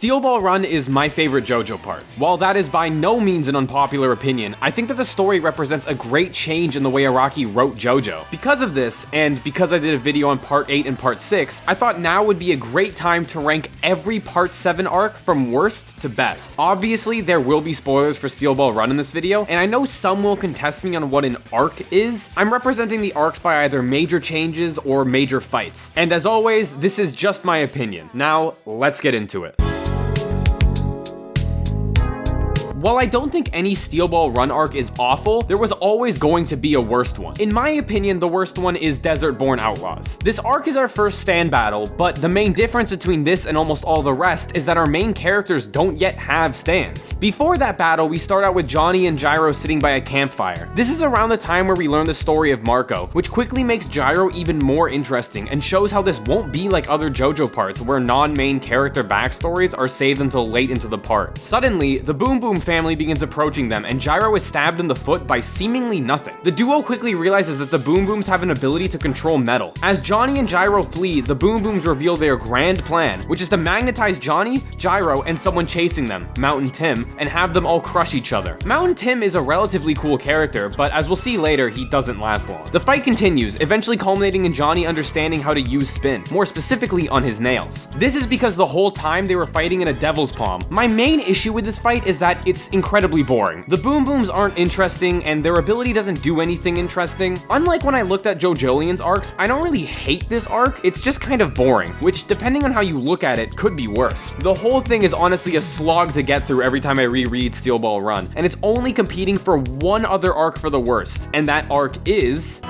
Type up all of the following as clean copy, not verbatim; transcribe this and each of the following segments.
Steel Ball Run is my favorite JoJo part. While that is by no means an unpopular opinion, I think that the story represents a great change in the way Araki wrote JoJo. Because of this, and because I did a video on part 8 and part 6, I thought now would be a great time to rank every part 7 arc from worst to best. Obviously, there will be spoilers for Steel Ball Run in this video, and I know some will contest me on what an arc is. I'm representing the arcs by either major changes or major fights. And as always, this is just my opinion. Now, let's get into it. While I don't think any Steel Ball Run arc is awful, there was always going to be a worst one. In my opinion, the worst one is Desert Born Outlaws. This arc is our first stand battle, but the main difference between this and almost all the rest is that our main characters don't yet have stands. Before that battle, we start out with Johnny and Gyro sitting by a campfire. This is around the time where we learn the story of Marco, which quickly makes Gyro even more interesting and shows how this won't be like other JoJo parts where non-main character backstories are saved until late into the part. Suddenly, the Boom Boom family begins approaching them, and Gyro is stabbed in the foot by seemingly nothing. The duo quickly realizes that the Boom Booms have an ability to control metal. As Johnny and Gyro flee, the Boom Booms reveal their grand plan, which is to magnetize Johnny, Gyro, and someone chasing them, Mountain Tim, and have them all crush each other. Mountain Tim is a relatively cool character, but as we'll see later, he doesn't last long. The fight continues, eventually culminating in Johnny understanding how to use spin, more specifically on his nails. This is because the whole time they were fighting in a devil's palm. My main issue with this fight is that it's incredibly boring. The Boom Booms aren't interesting, and their ability doesn't do anything interesting. Unlike when I looked at JoJolions arcs, I don't really hate this arc, it's just kind of boring, which depending on how you look at it, could be worse. The whole thing is honestly a slog to get through every time I reread Steel Ball Run, and it's only competing for one other arc for the worst, and that arc is...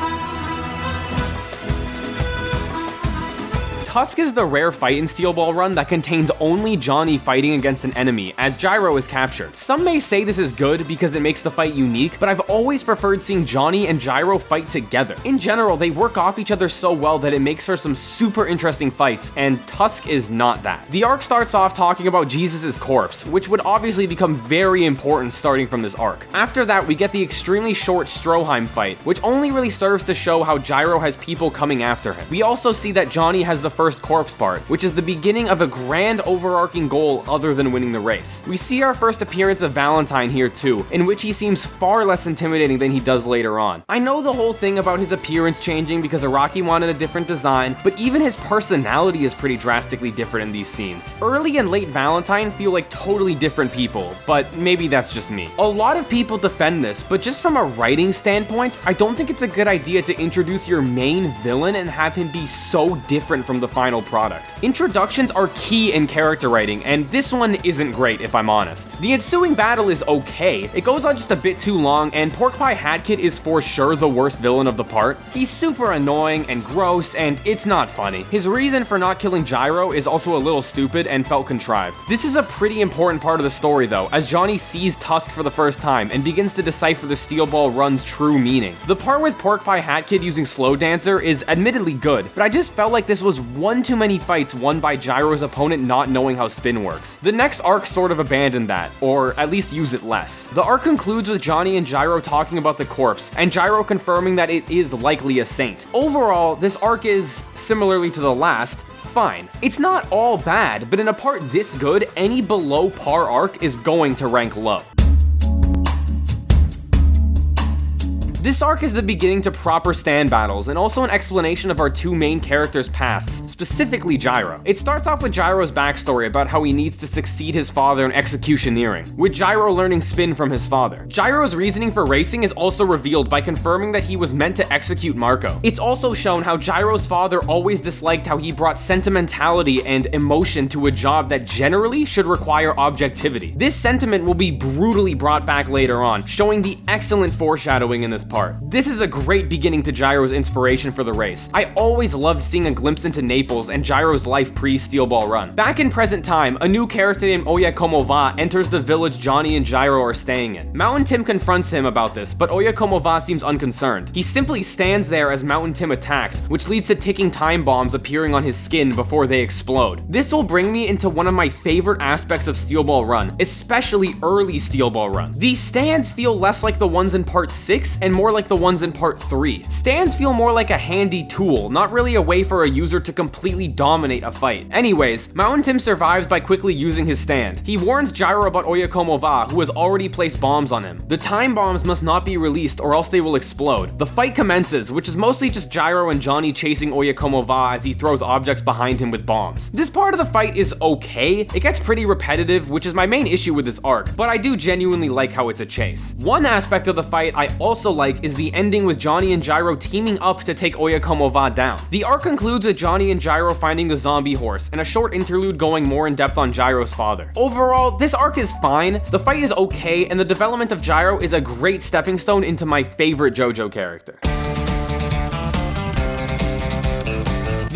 Tusk is the rare fight in Steel Ball Run that contains only Johnny fighting against an enemy, as Gyro is captured. Some may say this is good because it makes the fight unique, but I've always preferred seeing Johnny and Gyro fight together. In general, they work off each other so well that it makes for some super interesting fights, and Tusk is not that. The arc starts off talking about Jesus' corpse, which would obviously become very important starting from this arc. After that, we get the extremely short Stroheim fight, which only really serves to show how Gyro has people coming after him. We also see that Johnny has the first corpse part, which is the beginning of a grand overarching goal other than winning the race. We see our first appearance of Valentine here too, in which he seems far less intimidating than he does later on. I know the whole thing about his appearance changing because Araki wanted a different design, but even his personality is pretty drastically different in these scenes. Early and late Valentine feel like totally different people, but maybe that's just me. A lot of people defend this, but just from a writing standpoint, I don't think it's a good idea to introduce your main villain and have him be so different from the final product. Introductions are key in character writing, and this one isn't great if I'm honest. The ensuing battle is okay, it goes on just a bit too long, and Pork Pie Hat Kid is for sure the worst villain of the part. He's super annoying and gross, and it's not funny. His reason for not killing Gyro is also a little stupid and felt contrived. This is a pretty important part of the story though, as Johnny sees Tusk for the first time and begins to decipher the Steel Ball Run's true meaning. The part with Pork Pie Hat Kid using Slow Dancer is admittedly good, but I just felt like this was one too many fights won by Gyro's opponent not knowing how spin works. The next arc sort of abandoned that, or at least use it less. The arc concludes with Johnny and Gyro talking about the corpse, and Gyro confirming that it is likely a saint. Overall, this arc is, similarly to the last, fine. It's not all bad, but in a part this good, any below par arc is going to rank low. This arc is the beginning to proper stand battles, and also an explanation of our two main characters' pasts, specifically Gyro. It starts off with Gyro's backstory about how he needs to succeed his father in executioneering, with Gyro learning spin from his father. Gyro's reasoning for racing is also revealed by confirming that he was meant to execute Marco. It's also shown how Gyro's father always disliked how he brought sentimentality and emotion to a job that generally should require objectivity. This sentiment will be brutally brought back later on, showing the excellent foreshadowing in this part. This is a great beginning to Gyro's inspiration for the race. I always loved seeing a glimpse into Naples and Gyro's life pre-Steel Ball Run. Back in present time, a new character named Oya Komova enters the village Johnny and Gyro are staying in. Mountain Tim confronts him about this, but Oya Komova seems unconcerned. He simply stands there as Mountain Tim attacks, which leads to ticking time bombs appearing on his skin before they explode. This will bring me into one of my favorite aspects of Steel Ball Run, especially early Steel Ball Run. These stands feel less like the ones in part 6 and more more like the ones in part 3. Stands feel more like a handy tool, not really a way for a user to completely dominate a fight. Anyways, Mountain Tim survives by quickly using his stand. He warns Gyro about Oyakomo Va, who has already placed bombs on him. The time bombs must not be released or else they will explode. The fight commences, which is mostly just Gyro and Johnny chasing Oyakomo Va as he throws objects behind him with bombs. This part of the fight is okay. It gets pretty repetitive, which is my main issue with this arc, but I do genuinely like how it's a chase. One aspect of the fight I also like is the ending with Johnny and Gyro teaming up to take Oyakomo Va down. The arc concludes with Johnny and Gyro finding the zombie horse, and a short interlude going more in depth on Gyro's father. Overall, this arc is fine, the fight is okay, and the development of Gyro is a great stepping stone into my favorite JoJo character.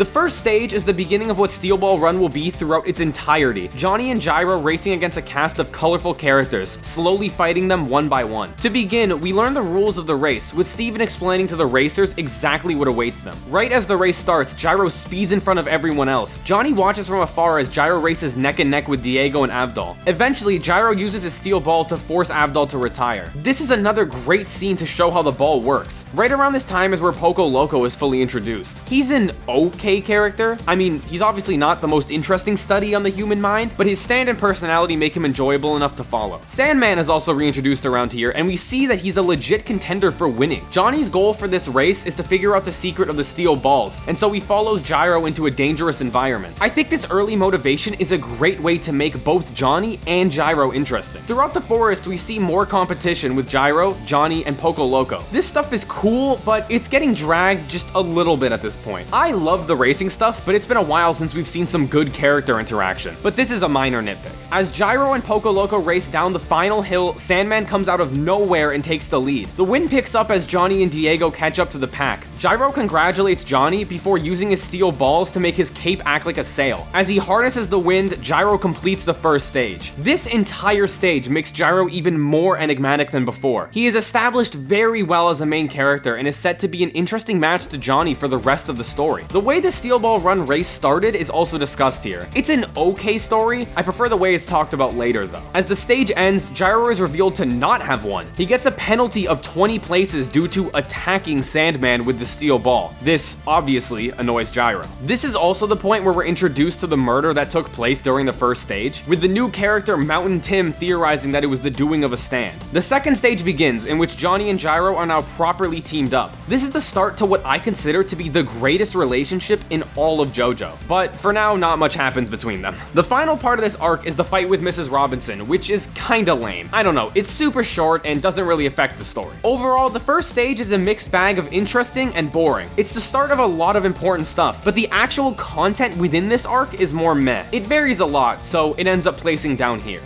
The first stage is the beginning of what Steel Ball Run will be throughout its entirety. Johnny and Gyro racing against a cast of colorful characters, slowly fighting them one by one. To begin, we learn the rules of the race, with Steven explaining to the racers exactly what awaits them. Right as the race starts, Gyro speeds in front of everyone else. Johnny watches from afar as Gyro races neck and neck with Diego and Avdol. Eventually, Gyro uses his steel ball to force Avdol to retire. This is another great scene to show how the ball works. Right around this time is where Poco Loco is fully introduced. He's an okay character. I mean, he's obviously not the most interesting study on the human mind, but his stand and personality make him enjoyable enough to follow. Sandman is also reintroduced around here, and we see that he's a legit contender for winning. Johnny's goal for this race is to figure out the secret of the steel balls, and so he follows Gyro into a dangerous environment. I think this early motivation is a great way to make both Johnny and Gyro interesting. Throughout the forest, we see more competition with Gyro, Johnny, and Poco Loco. This stuff is cool, but it's getting dragged just a little bit at this point. I love the racing stuff, but it's been a while since we've seen some good character interaction. But this is a minor nitpick. As Gyro and Poco Loco race down the final hill, Sandman comes out of nowhere and takes the lead. The wind picks up as Johnny and Diego catch up to the pack. Gyro congratulates Johnny before using his steel balls to make his cape act like a sail. As he harnesses the wind, Gyro completes the first stage. This entire stage makes Gyro even more enigmatic than before. He is established very well as a main character and is set to be an interesting match to Johnny for the rest of the story. The way the Steel Ball Run race started is also discussed here. It's an okay story. I prefer the way it's talked about later though. As the stage ends, Gyro is revealed to not have won. He gets a penalty of 20 places due to attacking Sandman with the steel ball. This obviously annoys Gyro. This is also the point where we're introduced to the murder that took place during the first stage, with the new character Mountain Tim theorizing that it was the doing of a stand. The second stage begins, in which Johnny and Gyro are now properly teamed up. This is the start to what I consider to be the greatest relationship in all of JoJo, but for now, not much happens between them. The final part of this arc is the fight with Mrs. Robinson, which is kinda lame. I don't know, it's super short and doesn't really affect the story. Overall, the first stage is a mixed bag of interesting and boring. It's the start of a lot of important stuff, but the actual content within this arc is more meh. It varies a lot, so it ends up placing down here.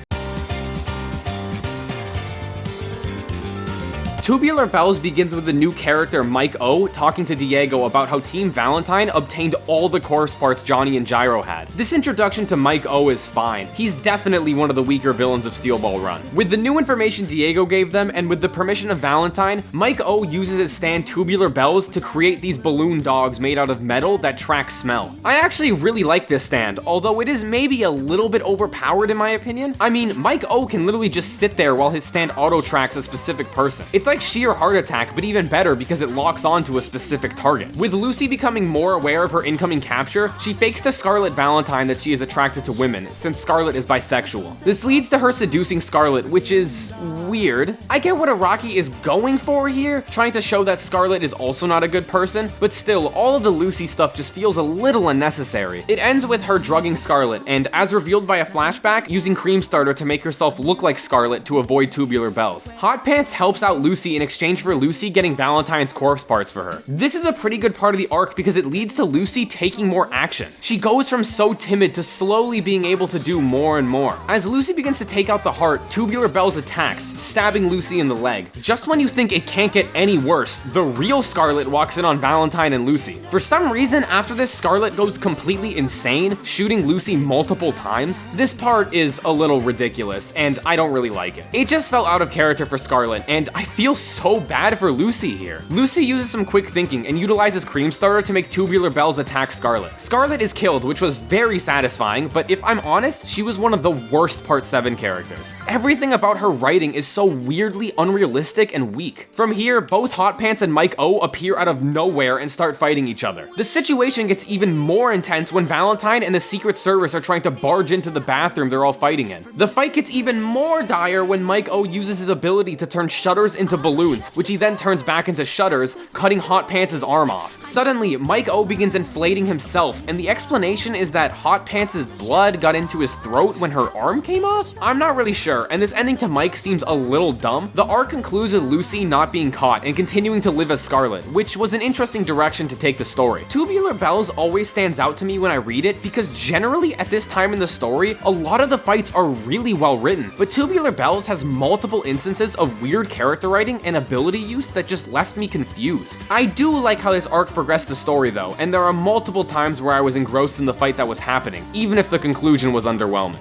Tubular Bells begins with the new character Mike O talking to Diego about how Team Valentine obtained all the corpse parts Johnny and Gyro had. This introduction to Mike O is fine. He's definitely one of the weaker villains of Steel Ball Run. With the new information Diego gave them, and with the permission of Valentine, Mike O uses his stand Tubular Bells to create these balloon dogs made out of metal that track smell. I actually really like this stand, although it is maybe a little bit overpowered in my opinion. I mean, Mike O can literally just sit there while his stand auto-tracks a specific person. It's like sheer heart attack, but even better because it locks on to a specific target. With Lucy becoming more aware of her incoming capture, she fakes to Scarlet Valentine that she is attracted to women, since Scarlet is bisexual. This leads to her seducing Scarlet, which is weird. I get what Araki is going for here, trying to show that Scarlet is also not a good person, but still, all of the Lucy stuff just feels a little unnecessary. It ends with her drugging Scarlet, and as revealed by a flashback, using Cream Starter to make herself look like Scarlet to avoid Tubular Bells. Hot Pants helps out Lucy in exchange for Lucy getting Valentine's corpse parts for her. This is a pretty good part of the arc because it leads to Lucy taking more action. She goes from so timid to slowly being able to do more and more. As Lucy begins to take out the heart, Tubular Bells attacks, stabbing Lucy in the leg. Just when you think it can't get any worse, the real Scarlet walks in on Valentine and Lucy. For some reason, after this, Scarlet goes completely insane, shooting Lucy multiple times. This part is a little ridiculous, and I don't really like it. It just felt out of character for Scarlet, and I feel feel so bad for Lucy here. Lucy uses some quick thinking and utilizes Cream Starter to make Tubular Bells attack Scarlet. Scarlet is killed, which was very satisfying, but if I'm honest, she was one of the worst Part 7 characters. Everything about her writing is so weirdly unrealistic and weak. From here, both Hot Pants and Mike O appear out of nowhere and start fighting each other. The situation gets even more intense when Valentine and the Secret Service are trying to barge into the bathroom they're all fighting in. The fight gets even more dire when Mike O uses his ability to turn shutters into balloons, which he then turns back into shutters, cutting Hot Pants' arm off. Suddenly, Mike O begins inflating himself, and the explanation is that Hot Pants' blood got into his throat when her arm came off? I'm not really sure, and this ending to Mike seems a little dumb. The arc concludes with Lucy not being caught and continuing to live as Scarlet, which was an interesting direction to take the story. Tubular Bells always stands out to me when I read it because generally at this time in the story, a lot of the fights are really well written, but Tubular Bells has multiple instances of weird character writing and ability use that just left me confused. I do like how this arc progressed the story though, and there are multiple times where I was engrossed in the fight that was happening, even if the conclusion was underwhelming.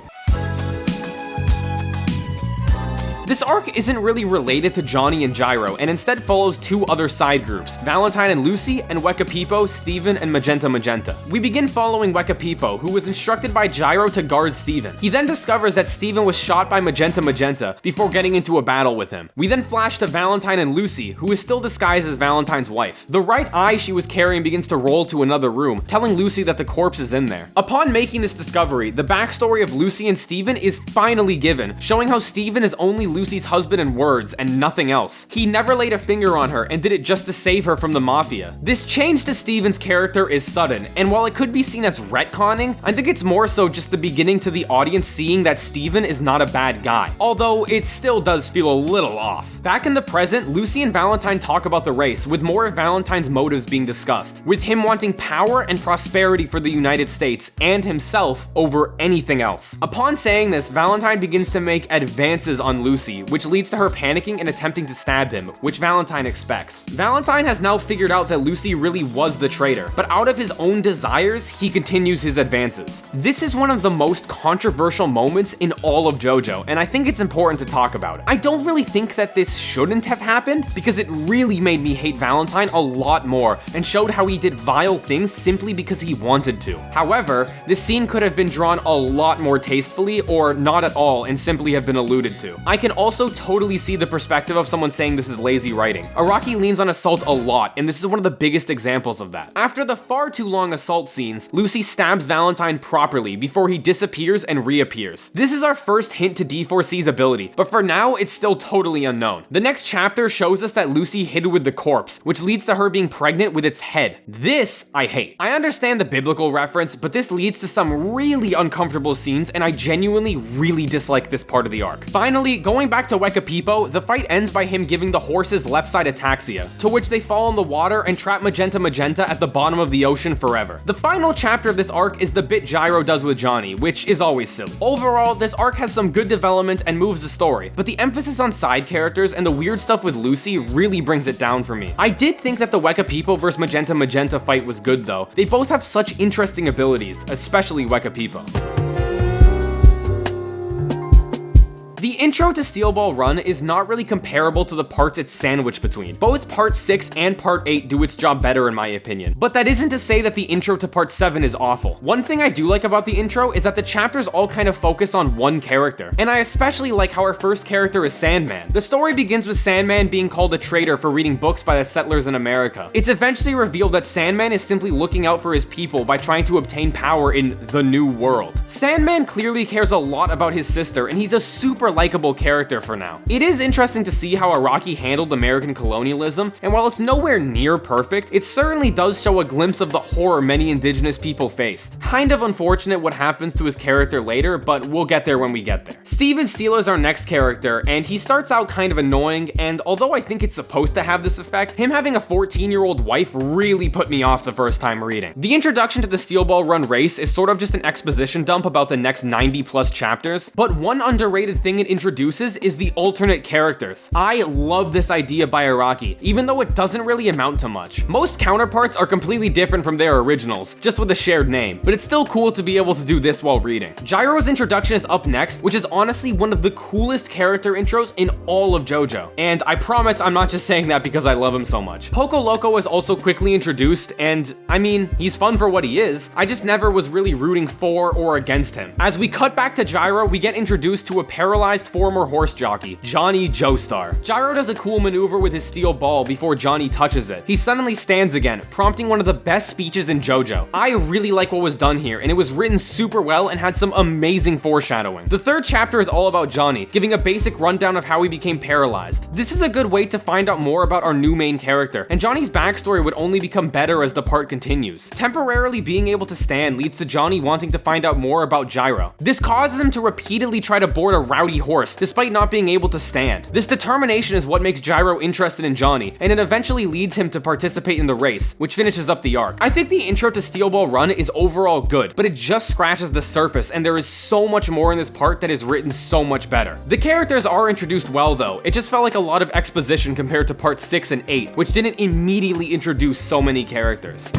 This arc isn't really related to Johnny and Gyro, and instead follows two other side groups, Valentine and Lucy, and Weka Pipo, Steven, and Magenta Magenta. We begin following Weka Pipo, who was instructed by Gyro to guard Steven. He then discovers that Steven was shot by Magenta Magenta before getting into a battle with him. We then flash to Valentine and Lucy, who is still disguised as Valentine's wife. The right eye she was carrying begins to roll to another room, telling Lucy that the corpse is in there. Upon making this discovery, the backstory of Lucy and Steven is finally given, showing how Steven is only Lucy's husband in words and nothing else. He never laid a finger on her and did it just to save her from the mafia. This change to Steven's character is sudden, and while it could be seen as retconning, I think it's more so just the beginning to the audience seeing that Steven is not a bad guy, although it still does feel a little off. Back in the present, Lucy and Valentine talk about the race, with more of Valentine's motives being discussed, with him wanting power and prosperity for the United States and himself over anything else. Upon saying this, Valentine begins to make advances on Lucy, which leads to her panicking and attempting to stab him, which Valentine expects. Valentine has now figured out that Lucy really was the traitor, but out of his own desires, he continues his advances. This is one of the most controversial moments in all of JoJo, and I think it's important to talk about it. I don't really think that this shouldn't have happened, because it really made me hate Valentine a lot more, and showed how he did vile things simply because he wanted to. However, this scene could have been drawn a lot more tastefully, or not at all, and simply have been alluded to. I can also totally see the perspective of someone saying this is lazy writing. Araki leans on assault a lot, and this is one of the biggest examples of that. After the far too long assault scenes, Lucy stabs Valentine properly before he disappears and reappears. This is our first hint to D4C's ability, but for now, it's still totally unknown. The next chapter shows us that Lucy hid with the corpse, which leads to her being pregnant with its head. This, I hate. I understand the biblical reference, but this leads to some really uncomfortable scenes, and I genuinely really dislike this part of the arc. Finally, going back to Weka Pipo, the fight ends by him giving the horses left side ataxia, to which they fall in the water and trap Magenta Magenta at the bottom of the ocean forever. The final chapter of this arc is the bit Gyro does with Johnny, which is always silly. Overall, this arc has some good development and moves the story, but the emphasis on side characters and the weird stuff with Lucy really brings it down for me. I did think that the Weka Pipo vs Magenta Magenta fight was good though. They both have such interesting abilities, especially Weka Pipo. The intro to Steel Ball Run is not really comparable to the parts it's sandwiched between. Both Part 6 and Part 8 do its job better in my opinion, but that isn't to say that the intro to Part 7 is awful. One thing I do like about the intro is that the chapters all kind of focus on one character, and I especially like how our first character is Sandman. The story begins with Sandman being called a traitor for reading books by the settlers in America. It's eventually revealed that Sandman is simply looking out for his people by trying to obtain power in the New World. Sandman clearly cares a lot about his sister, and he's a super likable character for now. It is interesting to see how Araki handled American colonialism, and while it's nowhere near perfect, it certainly does show a glimpse of the horror many indigenous people faced. Kind of unfortunate what happens to his character later, but we'll get there when we get there. Steven Steele is our next character, and he starts out kind of annoying, and although I think it's supposed to have this effect, him having a 14-year-old wife really put me off the first time reading. The introduction to the Steel Ball Run race is sort of just an exposition dump about the next 90+ chapters, but one underrated thing it introduces is the alternate characters. I love this idea by Araki, even though it doesn't really amount to much. Most counterparts are completely different from their originals, just with a shared name, but it's still cool to be able to do this while reading. Gyro's introduction is up next, which is honestly one of the coolest character intros in all of JoJo. And I promise I'm not just saying that because I love him so much. Poco Loco is also quickly introduced, and I mean, he's fun for what he is. I just never was really rooting for or against him. As we cut back to Gyro, we get introduced to a paralyzed former horse jockey, Jodio Joestar. Gyro does a cool maneuver with his steel ball before Johnny touches it. He suddenly stands again, prompting one of the best speeches in JoJo. I really like what was done here, and it was written super well and had some amazing foreshadowing. The third chapter is all about Johnny, giving a basic rundown of how he became paralyzed. This is a good way to find out more about our new main character, and Johnny's backstory would only become better as the part continues. Temporarily being able to stand leads to Johnny wanting to find out more about Gyro. This causes him to repeatedly try to board a rowdy horse, despite not being able to stand. This determination is what makes Gyro interested in Johnny, and it eventually leads him to participate in the race, which finishes up the arc. I think the intro to Steel Ball Run is overall good, but it just scratches the surface, and there is so much more in this part that is written so much better. The characters are introduced well though, it just felt like a lot of exposition compared to parts 6 and 8, which didn't immediately introduce so many characters.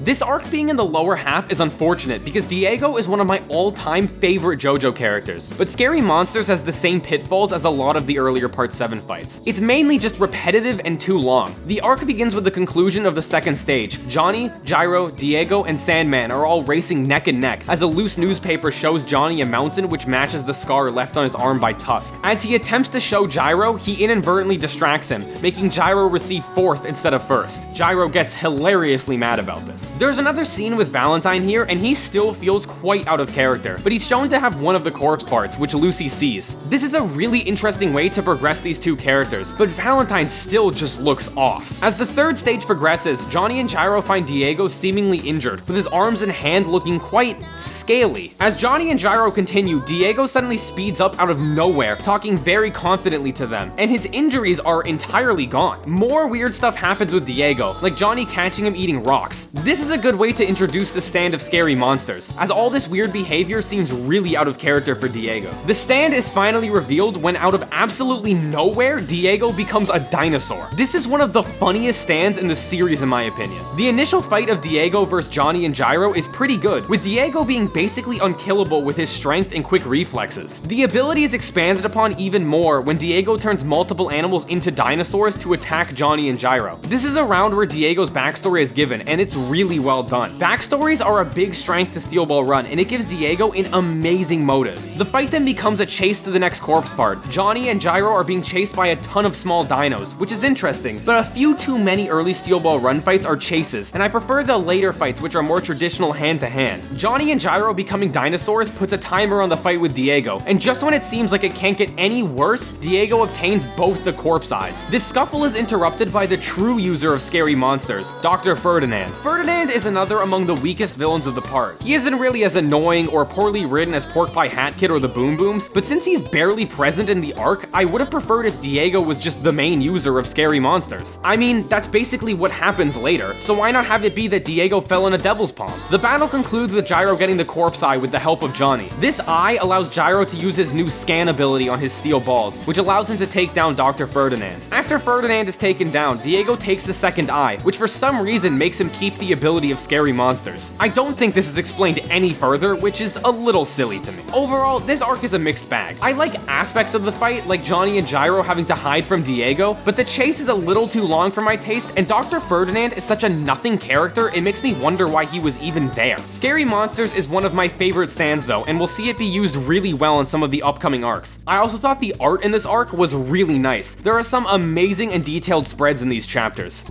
This arc being in the lower half is unfortunate because Diego is one of my all-time favorite JoJo characters, but Scary Monsters has the same pitfalls as a lot of the earlier Part 7 fights. It's mainly just repetitive and too long. The arc begins with the conclusion of the second stage. Johnny, Gyro, Diego, and Sandman are all racing neck and neck as a loose newspaper shows Johnny a mountain which matches the scar left on his arm by Tusk. As he attempts to show Gyro, he inadvertently distracts him, making Gyro receive 4th instead of 1st. Gyro gets hilariously mad about this. There's another scene with Valentine here, and he still feels quite out of character, but he's shown to have one of the corpse parts, which Lucy sees. This is a really interesting way to progress these two characters, but Valentine still just looks off. As the third stage progresses, Johnny and Gyro find Diego seemingly injured, with his arms and hand looking quite scaly. As Johnny and Gyro continue, Diego suddenly speeds up out of nowhere, talking very confidently to them, and his injuries are entirely gone. More weird stuff happens with Diego, like Johnny catching him eating rocks. This is a good way to introduce the stand of Scary Monsters, as all this weird behavior seems really out of character for Diego. The stand is finally revealed when out of absolutely nowhere, Diego becomes a dinosaur. This is one of the funniest stands in the series in my opinion. The initial fight of Diego versus Johnny and Gyro is pretty good, with Diego being basically unkillable with his strength and quick reflexes. The ability is expanded upon even more when Diego turns multiple animals into dinosaurs to attack Johnny and Gyro. This is a round where Diego's backstory is given, and it's really well done. Backstories are a big strength to Steel Ball Run, and it gives Diego an amazing motive. The fight then becomes a chase to the next corpse part. Johnny and Gyro are being chased by a ton of small dinos, which is interesting, but a few too many early Steel Ball Run fights are chases, and I prefer the later fights which are more traditional hand-to-hand. Johnny and Gyro becoming dinosaurs puts a timer on the fight with Diego, and just when it seems like it can't get any worse, Diego obtains both the corpse eyes. This scuffle is interrupted by the true user of Scary Monsters, Dr. Ferdinand. Ferdinand is another among the weakest villains of the part. He isn't really as annoying or poorly written as Pork Pie Hat Kid or the Boom Booms, but since he's barely present in the arc, I would have preferred if Diego was just the main user of Scary Monsters. I mean, that's basically what happens later, so why not have it be that Diego fell in a devil's palm? The battle concludes with Gyro getting the corpse eye with the help of Johnny. This eye allows Gyro to use his new scan ability on his steel balls, which allows him to take down Dr. Ferdinand. After Ferdinand is taken down, Diego takes the second eye, which for some reason makes him keep the ability of Scary Monsters. I don't think this is explained any further, which is a little silly to me. Overall, this arc is a mixed bag. I like aspects of the fight, like Johnny and Gyro having to hide from Diego, but the chase is a little too long for my taste, and Dr. Ferdinand is such a nothing character, it makes me wonder why he was even there. Scary Monsters is one of my favorite stands though, and we'll see it be used really well in some of the upcoming arcs. I also thought the art in this arc was really nice. There are some amazing and detailed spreads in these chapters.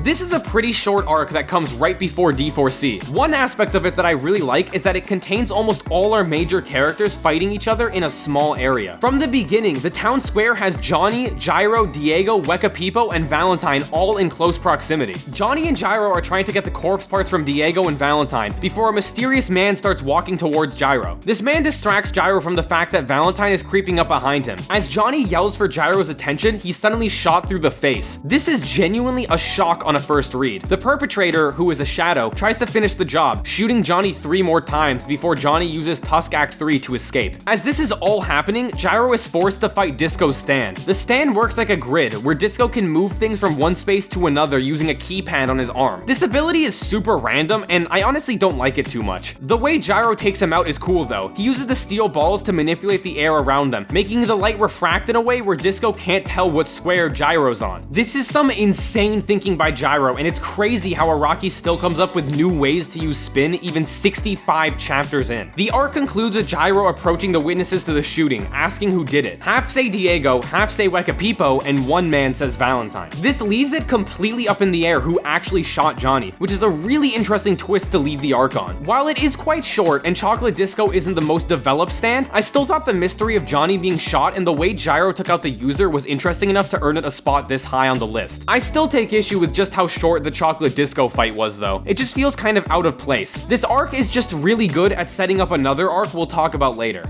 This is a pretty short arc that comes right before D4C. One aspect of it that I really like is that it contains almost all our major characters fighting each other in a small area. From the beginning, the town square has Johnny, Gyro, Diego, Weka Pipo, and Valentine all in close proximity. Johnny and Gyro are trying to get the corpse parts from Diego and Valentine before a mysterious man starts walking towards Gyro. This man distracts Gyro from the fact that Valentine is creeping up behind him. As Johnny yells for Gyro's attention, he's suddenly shot through the face. This is genuinely a shock on a first read. The perpetrator, who is a shadow, tries to finish the job, shooting Johnny 3 more times before Johnny uses Tusk Act 3 to escape. As this is all happening, Gyro is forced to fight Disco's stand. The stand works like a grid, where Disco can move things from one space to another using a keypad on his arm. This ability is super random, and I honestly don't like it too much. The way Gyro takes him out is cool though. He uses the steel balls to manipulate the air around them, making the light refract in a way where Disco can't tell what square Gyro's on. This is some insane thinking by Gyro, and it's crazy how Araki still comes up with new ways to use spin even 65 chapters in. The arc concludes with Gyro approaching the witnesses to the shooting, asking who did it. Half say Diego, half say Wekapipo, and one man says Valentine. This leaves it completely up in the air who actually shot Johnny, which is a really interesting twist to leave the arc on. While it is quite short and Chocolate Disco isn't the most developed stand, I still thought the mystery of Johnny being shot and the way Gyro took out the user was interesting enough to earn it a spot this high on the list. I still take issue with just how short the Chocolate Disco fight was though. It just feels kind of out of place. This arc is just really good at setting up another arc we'll talk about later.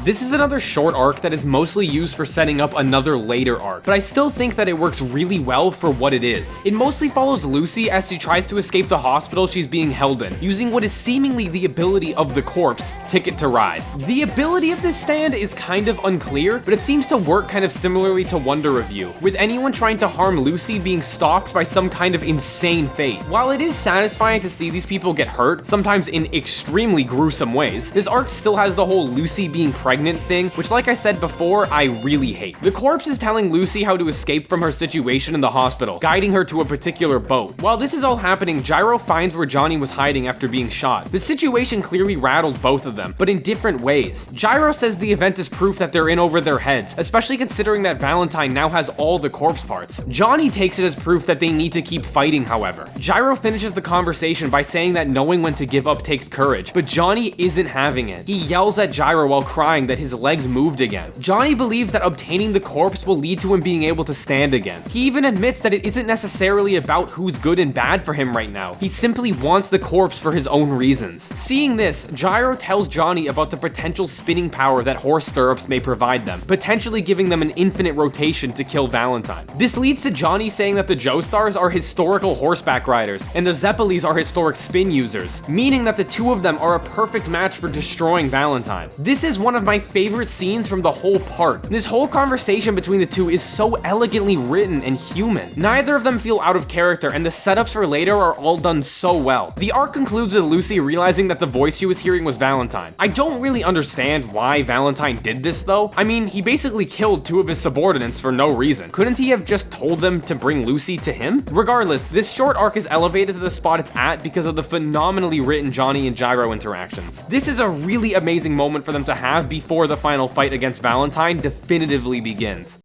This is another short arc that is mostly used for setting up another later arc, but I still think that it works really well for what it is. It mostly follows Lucy as she tries to escape the hospital she's being held in, using what is seemingly the ability of the corpse, Ticket to Ride. The ability of this stand is kind of unclear, but it seems to work kind of similarly to Wonder Review, with anyone trying to harm Lucy being stopped by some kind of insane fate. While it is satisfying to see these people get hurt, sometimes in extremely gruesome ways, this arc still has the whole Lucy being pregnant thing, which like I said before, I really hate. The corpse is telling Lucy how to escape from her situation in the hospital, guiding her to a particular boat. While this is all happening, Gyro finds where Johnny was hiding after being shot. The situation clearly rattled both of them, but in different ways. Gyro says the event is proof that they're in over their heads, especially considering that Valentine now has all the corpse parts. Johnny takes it as proof that they need to keep fighting, however. Gyro finishes the conversation by saying that knowing when to give up takes courage, but Johnny isn't having it. He yells at Gyro while crying that his legs moved again. Johnny believes that obtaining the corpse will lead to him being able to stand again. He even admits that it isn't necessarily about who's good and bad for him right now. He simply wants the corpse for his own reasons. Seeing this, Gyro tells Johnny about the potential spinning power that horse stirrups may provide them, potentially giving them an infinite rotation to kill Valentine. This leads to Johnny saying that the Joestars are historical horseback riders, and the Zeppelis are historic spin users, meaning that the two of them are a perfect match for destroying Valentine. This is one of my favorite scenes from the whole part. This whole conversation between the two is so elegantly written and human. Neither of them feel out of character, and the setups for later are all done so well. The arc concludes with Lucy realizing that the voice she was hearing was Valentine. I don't really understand why Valentine did this though. I mean, he basically killed 2 of his subordinates for no reason. Couldn't he have just told them to bring Lucy to him? Regardless, this short arc is elevated to the spot it's at because of the phenomenally written Johnny and Gyro interactions. This is a really amazing moment for them to have before the final fight against Valentine definitively begins.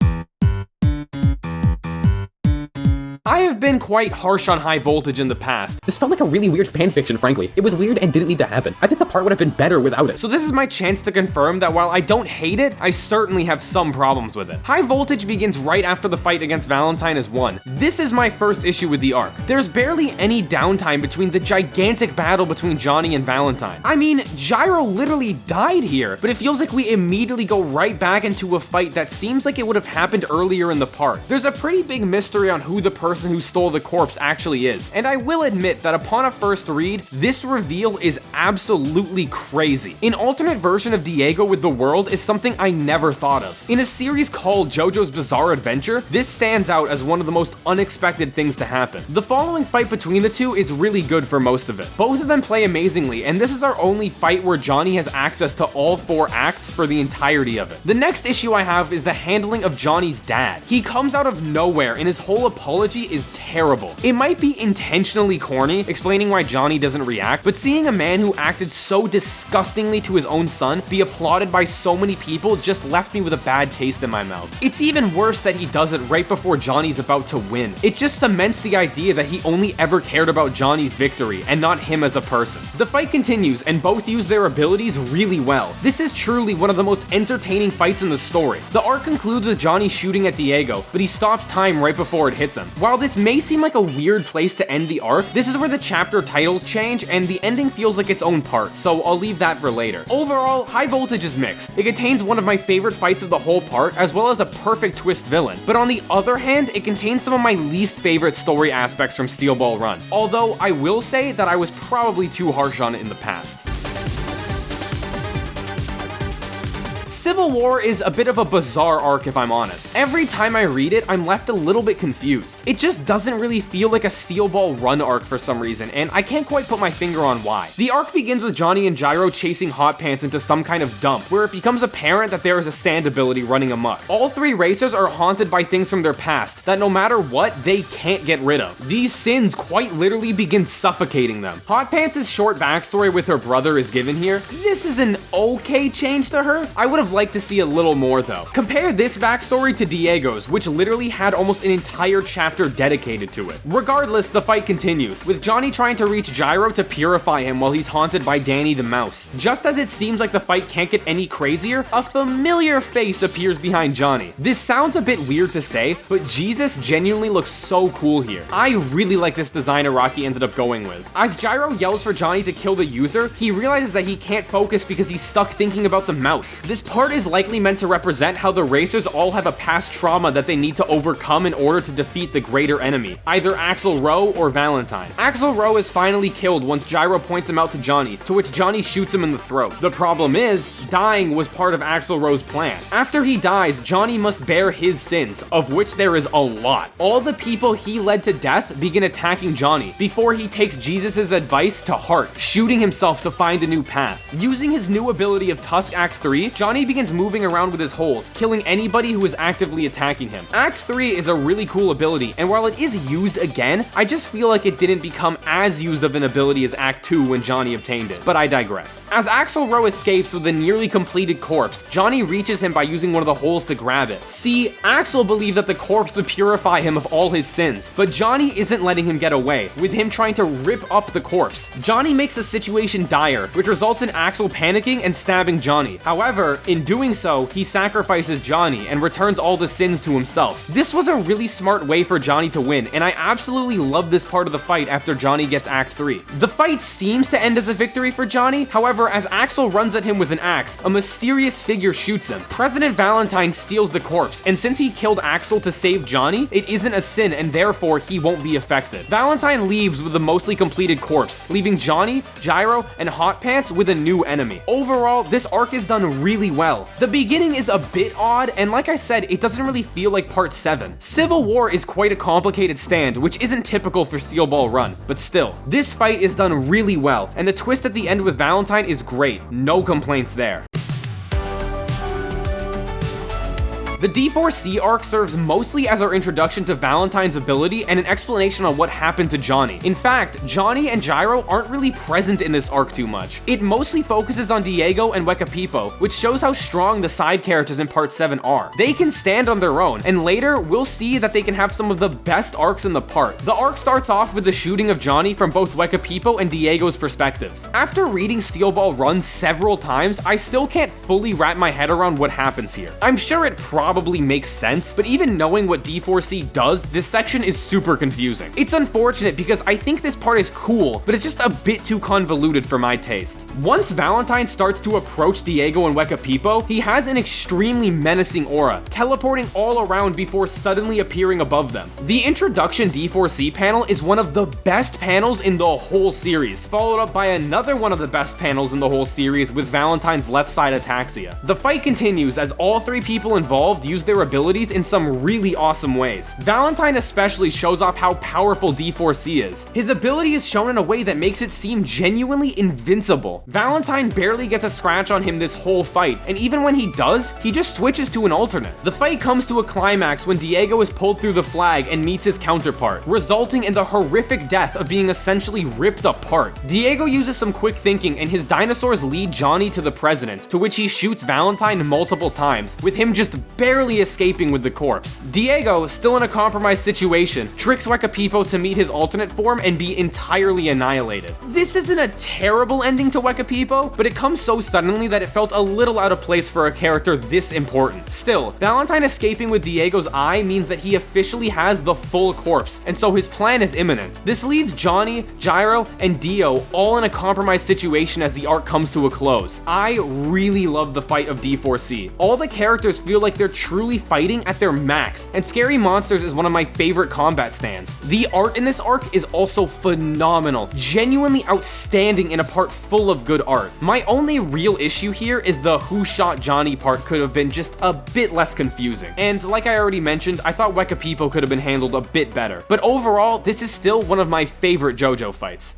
I have been quite harsh on High Voltage in the past. This felt like a really weird fanfiction, frankly. It was weird and didn't need to happen. I think the part would have been better without it. So this is my chance to confirm that while I don't hate it, I certainly have some problems with it. High Voltage begins right after the fight against Valentine is won. This is my first issue with the arc. There's barely any downtime between the gigantic battle between Johnny and Valentine. I mean, Gyro literally died here, but it feels like we immediately go right back into a fight that seems like it would have happened earlier in the part. There's a pretty big mystery on who the person who stole the corpse actually is, and I will admit that upon a first read, this reveal is absolutely crazy. An alternate version of Diego with the world is something I never thought of. In a series called JoJo's Bizarre Adventure, this stands out as one of the most unexpected things to happen. The following fight between the two is really good for most of it. Both of them play amazingly, and this is our only fight where Johnny has access to all 4 acts for the entirety of it. The next issue I have is the handling of Johnny's dad. He comes out of nowhere, and his whole apology is terrible. It might be intentionally corny, explaining why Johnny doesn't react, but seeing a man who acted so disgustingly to his own son be applauded by so many people just left me with a bad taste in my mouth. It's even worse that he does it right before Johnny's about to win. It just cements the idea that he only ever cared about Johnny's victory and not him as a person. The fight continues, and both use their abilities really well. This is truly one of the most entertaining fights in the story. The arc concludes with Johnny shooting at Diego, but he stops time right before it hits him. While this may seem like a weird place to end the arc, this is where the chapter titles change and the ending feels like its own part, so I'll leave that for later. Overall, High Voltage is mixed. It contains one of my favorite fights of the whole part, as well as a perfect twist villain. But on the other hand, it contains some of my least favorite story aspects from Steel Ball Run. Although I will say that I was probably too harsh on it in the past. Civil War is a bit of a bizarre arc if I'm honest. Every time I read it, I'm left a little bit confused. It just doesn't really feel like a Steel Ball Run arc for some reason, and I can't quite put my finger on why. The arc begins with Johnny and Gyro chasing Hot Pants into some kind of dump, where it becomes apparent that there is a stand ability running amok. All three racers are haunted by things from their past that no matter what, they can't get rid of. These sins quite literally begin suffocating them. Hot Pants' short backstory with her brother is given here. This is an okay change to her. I would have liked to see a little more though. Compare this backstory to Diego's, which literally had almost an entire chapter dedicated to it. Regardless, the fight continues, with Johnny trying to reach Gyro to purify him while he's haunted by Danny the Mouse. Just as it seems like the fight can't get any crazier, a familiar face appears behind Johnny. This sounds a bit weird to say, but Jesus genuinely looks so cool here. I really like this design Araki ended up going with. As Gyro yells for Johnny to kill the user, he realizes that he can't focus because he's stuck thinking about the mouse. This part is likely meant to represent how the racers all have a past trauma that they need to overcome in order to defeat the greater enemy, either Axl Rowe or Valentine. Axl Rowe is finally killed once Gyro points him out to Johnny, to which Johnny shoots him in the throat. The problem is, dying was part of Axl Rowe's plan. After he dies, Johnny must bear his sins, of which there is a lot. All the people he led to death begin attacking Johnny, before he takes Jesus' advice to heart, shooting himself to find a new path. Using his new ability of Tusk Act 3, Johnny begins moving around with his holes, killing anybody who is actively attacking him. Act 3 is a really cool ability, and while it is used again, I just feel like it didn't become as used of an ability as Act 2 when Johnny obtained it, but I digress. As Axl Rowe escapes with a nearly completed corpse, Johnny reaches him by using one of the holes to grab it. See, Axl believed that the corpse would purify him of all his sins, but Johnny isn't letting him get away, with him trying to rip up the corpse. Johnny makes the situation dire, which results in Axl panicking and stabbing Johnny. However, in doing so, he sacrifices Johnny and returns all the sins to himself. This was a really smart way for Johnny to win, and I absolutely love this part of the fight after Johnny gets Act 3. The fight seems to end as a victory for Johnny, however, as Axl runs at him with an axe, a mysterious figure shoots him. President Valentine steals the corpse, and since he killed Axl to save Johnny, it isn't a sin and therefore he won't be affected. Valentine leaves with a mostly completed corpse, leaving Johnny, Gyro, and Hot Pants with a new enemy. Overall, this arc is done really well. The beginning is a bit odd, and like I said, it doesn't really feel like part 7. Civil War is quite a complicated stand, which isn't typical for Steel Ball Run, but still, this fight is done really well, and the twist at the end with Valentine is great. No complaints there. The D4C arc serves mostly as our introduction to Valentine's ability and an explanation on what happened to Johnny. In fact, Johnny and Gyro aren't really present in this arc too much. It mostly focuses on Diego and Weka Pipo, which shows how strong the side characters in part 7 are. They can stand on their own, and later we'll see that they can have some of the best arcs in the part. The arc starts off with the shooting of Johnny from both Weka Pipo and Diego's perspectives. After reading Steel Ball Run several times, I still can't fully wrap my head around what happens here. I'm sure it probably makes sense, but even knowing what D4C does, this section is super confusing. It's unfortunate because I think this part is cool, but it's just a bit too convoluted for my taste. Once Valentine starts to approach Diego and Weka Pipo, he has an extremely menacing aura, teleporting all around before suddenly appearing above them. The introduction D4C panel is one of the best panels in the whole series, followed up by another one of the best panels in the whole series with Valentine's left side ataxia. The fight continues as all three people involved use their abilities in some really awesome ways. Valentine especially shows off how powerful D4C is. His ability is shown in a way that makes it seem genuinely invincible. Valentine barely gets a scratch on him this whole fight, and even when he does, he just switches to an alternate. The fight comes to a climax when Diego is pulled through the flag and meets his counterpart, resulting in the horrific death of being essentially ripped apart. Diego uses some quick thinking and his dinosaurs lead Johnny to the president, to which he shoots Valentine multiple times, with him just barely barely escaping with the corpse. Diego, still in a compromised situation, tricks Wekapipo to meet his alternate form and be entirely annihilated. This isn't a terrible ending to Wekapipo, but it comes so suddenly that it felt a little out of place for a character this important. Still, Valentine escaping with Diego's eye means that he officially has the full corpse, and so his plan is imminent. This leaves Johnny, Gyro, and Dio all in a compromised situation as the arc comes to a close. I really love the fight of D4C. All the characters feel like they're truly fighting at their max, and Scary Monsters is one of my favorite combat stands. The art in this arc is also phenomenal, genuinely outstanding in a part full of good art. My only real issue here is the who shot Johnny part could have been just a bit less confusing. And like I already mentioned, I thought Wekapipo could have been handled a bit better. But overall, this is still one of my favorite JoJo fights.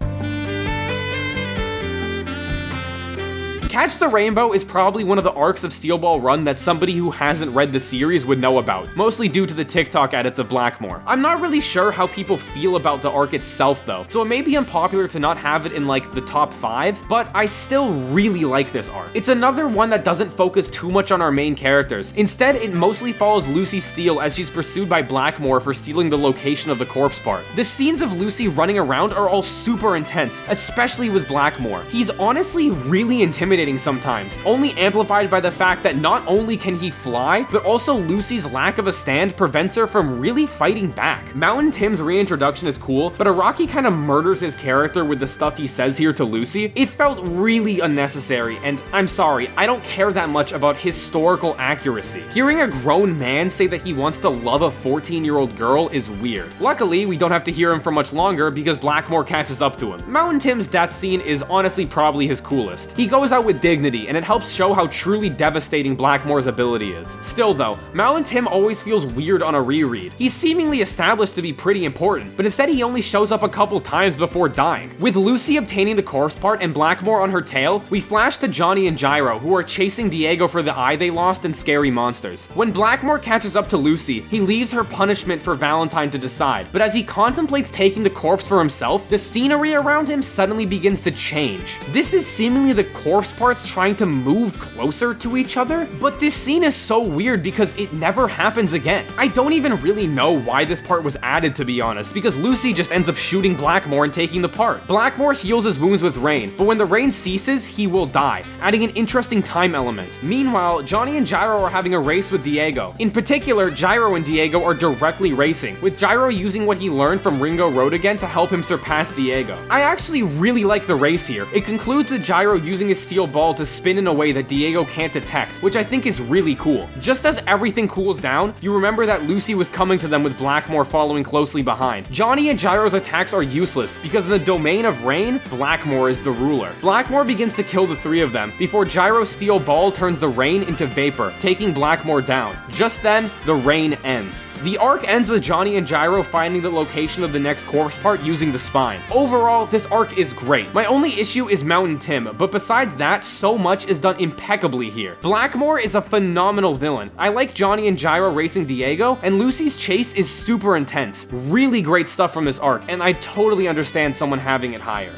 Catch the Rainbow is probably one of the arcs of Steel Ball Run that somebody who hasn't read the series would know about, mostly due to the TikTok edits of Blackmore. I'm not really sure how people feel about the arc itself though, so it may be unpopular to not have it in like the top 5, but I still really like this arc. It's another one that doesn't focus too much on our main characters. Instead, it mostly follows Lucy Steele as she's pursued by Blackmore for stealing the location of the corpse part. The scenes of Lucy running around are all super intense, especially with Blackmore. He's honestly really intimidating sometimes, only amplified by the fact that not only can he fly, but also Lucy's lack of a stand prevents her from really fighting back. Mountain Tim's reintroduction is cool, but Araki kind of murders his character with the stuff he says here to Lucy. It felt really unnecessary, and I'm sorry, I don't care that much about historical accuracy. Hearing a grown man say that he wants to love a 14-year-old girl is weird. Luckily, we don't have to hear him for much longer because Blackmore catches up to him. Mountain Tim's death scene is honestly probably his coolest. He goes out with dignity, and it helps show how truly devastating Blackmore's ability is. Still though, Mountain Tim always feels weird on a reread. He's seemingly established to be pretty important, but instead he only shows up a couple times before dying. With Lucy obtaining the corpse part and Blackmore on her tail, we flash to Johnny and Gyro, who are chasing Diego for the eye they lost in Scary Monsters. When Blackmore catches up to Lucy, he leaves her punishment for Valentine to decide, but as he contemplates taking the corpse for himself, the scenery around him suddenly begins to change. This is seemingly the corpse parts trying to move closer to each other, but this scene is so weird because it never happens again. I don't even really know why this part was added, to be honest, because Lucy just ends up shooting Blackmore and taking the part. Blackmore heals his wounds with rain, but when the rain ceases, he will die, adding an interesting time element. Meanwhile, Johnny and Gyro are having a race with Diego. In particular, Gyro and Diego are directly racing, with Gyro using what he learned from Ringo Road again to help him surpass Diego. I actually really like the race here. It concludes with Gyro using his steel ball to spin in a way that Diego can't detect, which I think is really cool. Just as everything cools down, you remember that Lucy was coming to them with Blackmore following closely behind. Johnny and Gyro's attacks are useless because in the domain of rain, Blackmore is the ruler. Blackmore begins to kill the three of them before Gyro's steel ball turns the rain into vapor, taking Blackmore down. Just then, the rain ends. The arc ends with Johnny and Gyro finding the location of the next corpse part using the spine. Overall, this arc is great. My only issue is Mountain Tim, but besides that, so much is done impeccably here. Blackmore is a phenomenal villain. I like Johnny and Gyro racing Diego, and Lucy's chase is super intense. Really great stuff from this arc, and I totally understand someone having it higher.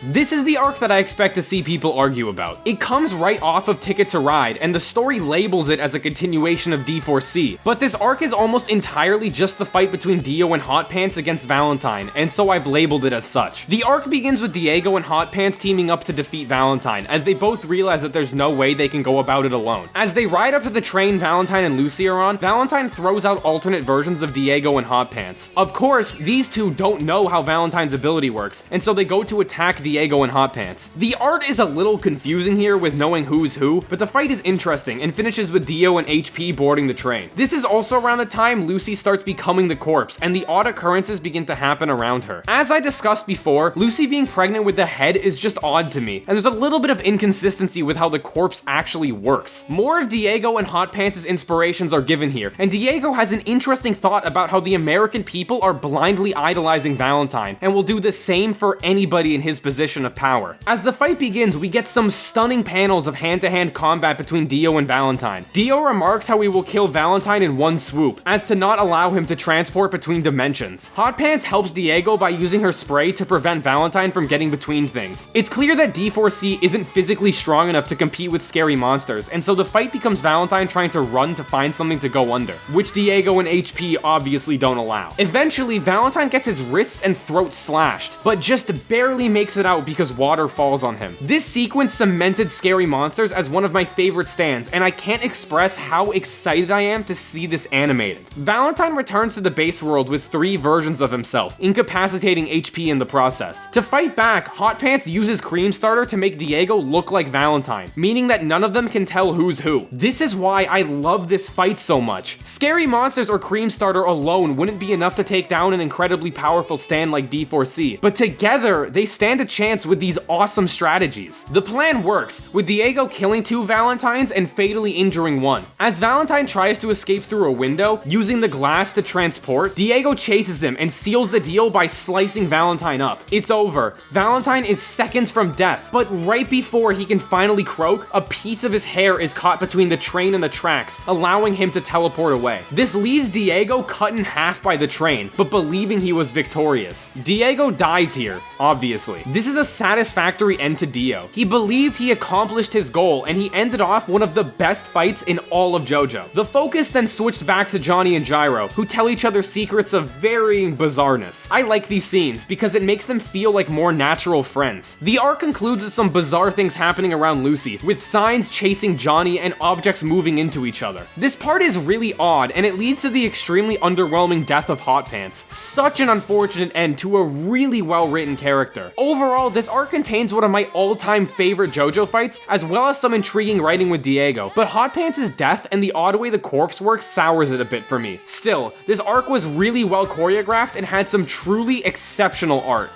This is the arc that I expect to see people argue about. It comes right off of Ticket to Ride, and the story labels it as a continuation of D4C, but this arc is almost entirely just the fight between Dio and Hot Pants against Valentine, and so I've labeled it as such. The arc begins with Diego and Hot Pants teaming up to defeat Valentine, as they both realize that there's no way they can go about it alone. As they ride up to the train Valentine and Lucy are on, Valentine throws out alternate versions of Diego and Hot Pants. Of course, these two don't know how Valentine's ability works, and so they go to attack Diego and Hot Pants. The art is a little confusing here with knowing who's who, but the fight is interesting and finishes with Dio and HP boarding the train. This is also around the time Lucy starts becoming the corpse, and the odd occurrences begin to happen around her. As I discussed before, Lucy being pregnant with the head is just odd to me, and there's a little bit of inconsistency with how the corpse actually works. More of Diego and Hot Pants' inspirations are given here, and Diego has an interesting thought about how the American people are blindly idolizing Valentine, and will do the same for anybody in his position. position of power. As the fight begins, we get some stunning panels of hand-to-hand combat between Dio and Valentine. Dio remarks how he will kill Valentine in one swoop, as to not allow him to transport between dimensions. Hot Pants helps Diego by using her spray to prevent Valentine from getting between things. It's clear that D4C isn't physically strong enough to compete with scary monsters, and so the fight becomes Valentine trying to run to find something to go under, which Diego and HP obviously don't allow. Eventually, Valentine gets his wrists and throat slashed, but just barely makes it out because water falls on him. This sequence cemented Scary Monsters as one of my favorite stands, and I can't express how excited I am to see this animated. Valentine returns to the base world with 3 versions of himself, incapacitating HP in the process. To fight back, Hot Pants uses Cream Starter to make Diego look like Valentine, meaning that none of them can tell who's who. This is why I love this fight so much. Scary Monsters or Cream Starter alone wouldn't be enough to take down an incredibly powerful stand like D4C, but together, they stand a chance with these awesome strategies. The plan works, with Diego killing 2 Valentines and fatally injuring one. As Valentine tries to escape through a window, using the glass to transport, Diego chases him and seals the deal by slicing Valentine up. It's over. Valentine is seconds from death, but right before he can finally croak, a piece of his hair is caught between the train and the tracks, allowing him to teleport away. This leaves Diego cut in half by the train, but believing he was victorious. Diego dies here, obviously. This is a satisfactory end to Dio. He believed he accomplished his goal, and he ended off one of the best fights in all of JoJo. The focus then switched back to Johnny and Gyro, who tell each other secrets of varying bizarreness. I like these scenes because it makes them feel like more natural friends. The arc concludes with some bizarre things happening around Lucy, with signs chasing Johnny and objects moving into each other. This part is really odd, and it leads to the extremely underwhelming death of Hot Pants. Such an unfortunate end to a really well-written character. Overall, this arc contains one of my all-time favorite JoJo fights, as well as some intriguing writing with Diego, but Hot Pants' death and the odd way the corpse works sours it a bit for me. Still, this arc was really well choreographed and had some truly exceptional art.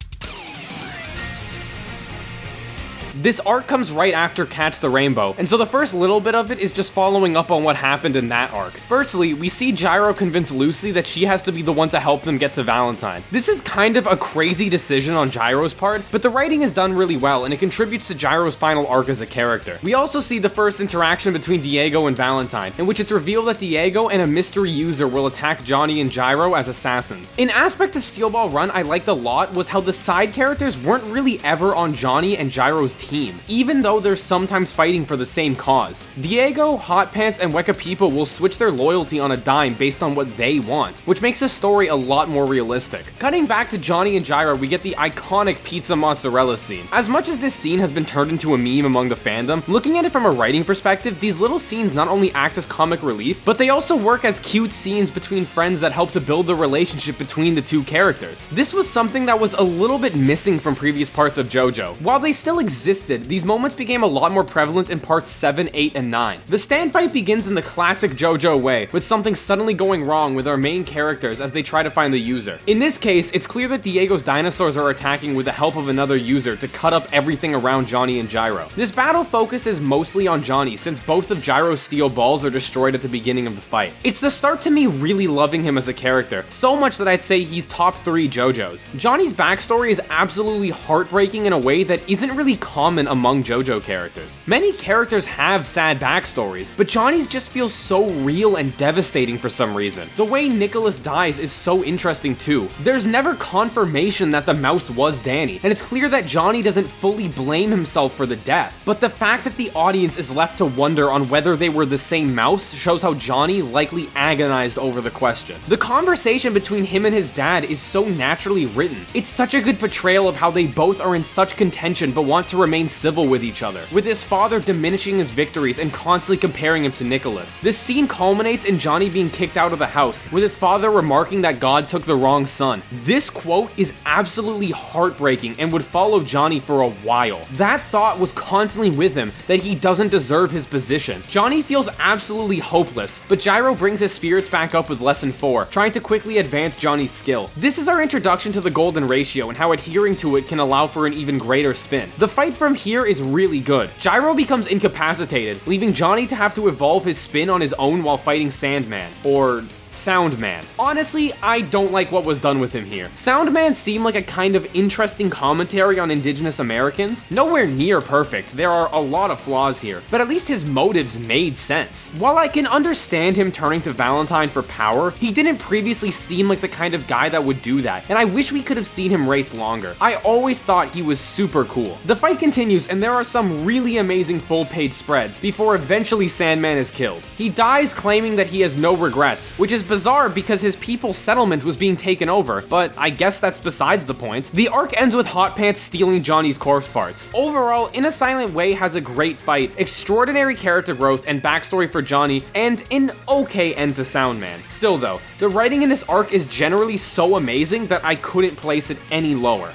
This arc comes right after Catch the Rainbow, and so the first little bit of it is just following up on what happened in that arc. Firstly, we see Gyro convince Lucy that she has to be the one to help them get to Valentine. This is kind of a crazy decision on Gyro's part, but the writing is done really well, and it contributes to Gyro's final arc as a character. We also see the first interaction between Diego and Valentine, in which it's revealed that Diego and a mystery user will attack Johnny and Gyro as assassins. An aspect of Steel Ball Run I liked a lot was how the side characters weren't really ever on Johnny and Gyro's team, even though they're sometimes fighting for the same cause. Diego, Hot Pants, and Weka People will switch their loyalty on a dime based on what they want, which makes the story a lot more realistic. Cutting back to Johnny and Gyro, we get the iconic pizza mozzarella scene. As much as this scene has been turned into a meme among the fandom, looking at it from a writing perspective, these little scenes not only act as comic relief, but they also work as cute scenes between friends that help to build the relationship between the two characters. This was something that was a little bit missing from previous parts of JoJo. While they still existed, these moments became a lot more prevalent in parts 7, 8, and 9. The stand fight begins in the classic JoJo way, with something suddenly going wrong with our main characters as they try to find the user. In this case, it's clear that Diego's dinosaurs are attacking with the help of another user to cut up everything around Johnny and Gyro. This battle focuses mostly on Johnny, since both of Gyro's steel balls are destroyed at the beginning of the fight. It's the start to me really loving him as a character, so much that I'd say he's top 3 JoJo's. Johnny's backstory is absolutely heartbreaking in a way that isn't really common among JoJo characters. Many characters have sad backstories, but Johnny's just feels so real and devastating for some reason. The way Nicholas dies is so interesting too. There's never confirmation that the mouse was Danny, and it's clear that Johnny doesn't fully blame himself for the death, but the fact that the audience is left to wonder on whether they were the same mouse shows how Johnny likely agonized over the question. The conversation between him and his dad is so naturally written. It's such a good portrayal of how they both are in such contention but want to remain civil with each other, with his father diminishing his victories and constantly comparing him to Nicholas. This scene culminates in Johnny being kicked out of the house, with his father remarking that God took the wrong son. This quote is absolutely heartbreaking and would follow Johnny for a while. That thought was constantly with him, that he doesn't deserve his position. Johnny feels absolutely hopeless, but Gyro brings his spirits back up with lesson 4, trying to quickly advance Johnny's skill. This is our introduction to the golden ratio and how adhering to it can allow for an even greater spin. The fight for from here is really good. Gyro becomes incapacitated, leaving Johnny to have to evolve his spin on his own while fighting Sandman, or Soundman. Honestly, I don't like what was done with him here. Soundman seemed like a kind of interesting commentary on indigenous Americans. Nowhere near perfect, there are a lot of flaws here, but at least his motives made sense. While I can understand him turning to Valentine for power, he didn't previously seem like the kind of guy that would do that, and I wish we could have seen him race longer. I always thought he was super cool. The fight continues, and there are some really amazing full-page spreads before eventually Sandman is killed. He dies claiming that he has no regrets, which is bizarre because his people's settlement was being taken over, but I guess that's besides the point. The arc ends with Hot Pants stealing Johnny's corpse parts. Overall, In a Silent Way has a great fight, extraordinary character growth and backstory for Johnny, and an okay end to Soundman. Still though, the writing in this arc is generally so amazing that I couldn't place it any lower.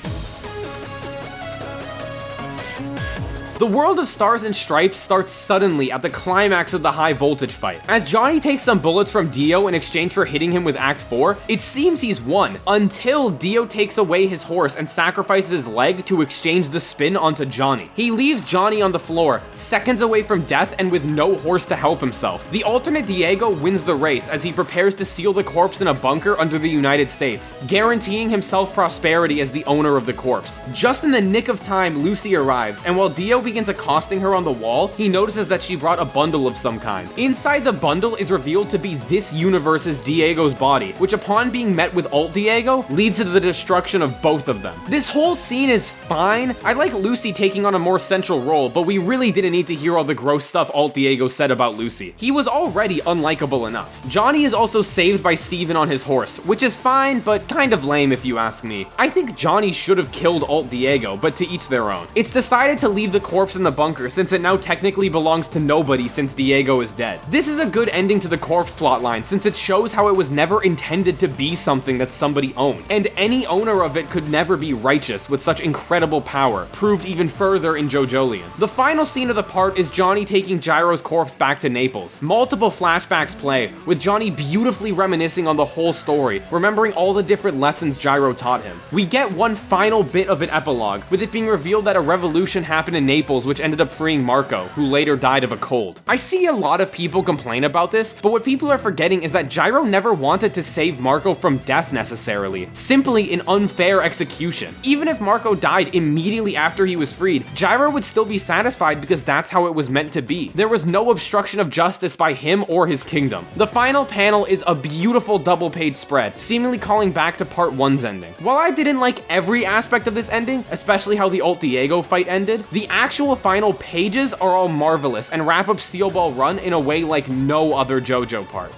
The world of Stars and Stripes starts suddenly at the climax of the high voltage fight. As Johnny takes some bullets from Dio in exchange for hitting him with Act 4, it seems he's won, until Dio takes away his horse and sacrifices his leg to exchange the spin onto Johnny. He leaves Johnny on the floor, seconds away from death and with no horse to help himself. The alternate Diego wins the race as he prepares to seal the corpse in a bunker under the United States, guaranteeing himself prosperity as the owner of the corpse. Just in the nick of time, Lucy arrives, and while Dio begins accosting her on the wall, he notices that she brought a bundle of some kind. Inside the bundle is revealed to be this universe's Diego's body, which upon being met with Alt Diego, leads to the destruction of both of them. This whole scene is fine. I like Lucy taking on a more central role, but we really didn't need to hear all the gross stuff Alt Diego said about Lucy. He was already unlikable enough. Johnny is also saved by Steven on his horse, which is fine, but kind of lame if you ask me. I think Johnny should have killed Alt Diego, but to each their own. It's decided to leave the corpse in the bunker since it now technically belongs to nobody since Diego is dead. This is a good ending to the corpse plotline since it shows how it was never intended to be something that somebody owned, and any owner of it could never be righteous with such incredible power, proved even further in JoJolion. The final scene of the part is Johnny taking Gyro's corpse back to Naples. Multiple flashbacks play, with Johnny beautifully reminiscing on the whole story, remembering all the different lessons Gyro taught him. We get one final bit of an epilogue, with it being revealed that a revolution happened in Naples which ended up freeing Marco, who later died of a cold. I see a lot of people complain about this, but what people are forgetting is that Gyro never wanted to save Marco from death necessarily, simply an unfair execution. Even if Marco died immediately after he was freed, Gyro would still be satisfied because that's how it was meant to be. There was no obstruction of justice by him or his kingdom. The final panel is a beautiful double-page spread, seemingly calling back to part 1's ending. While I didn't like every aspect of this ending, especially how the Alt Diego fight ended, the actual final pages are all marvelous and wrap up Steel Ball Run in a way like no other JoJo part.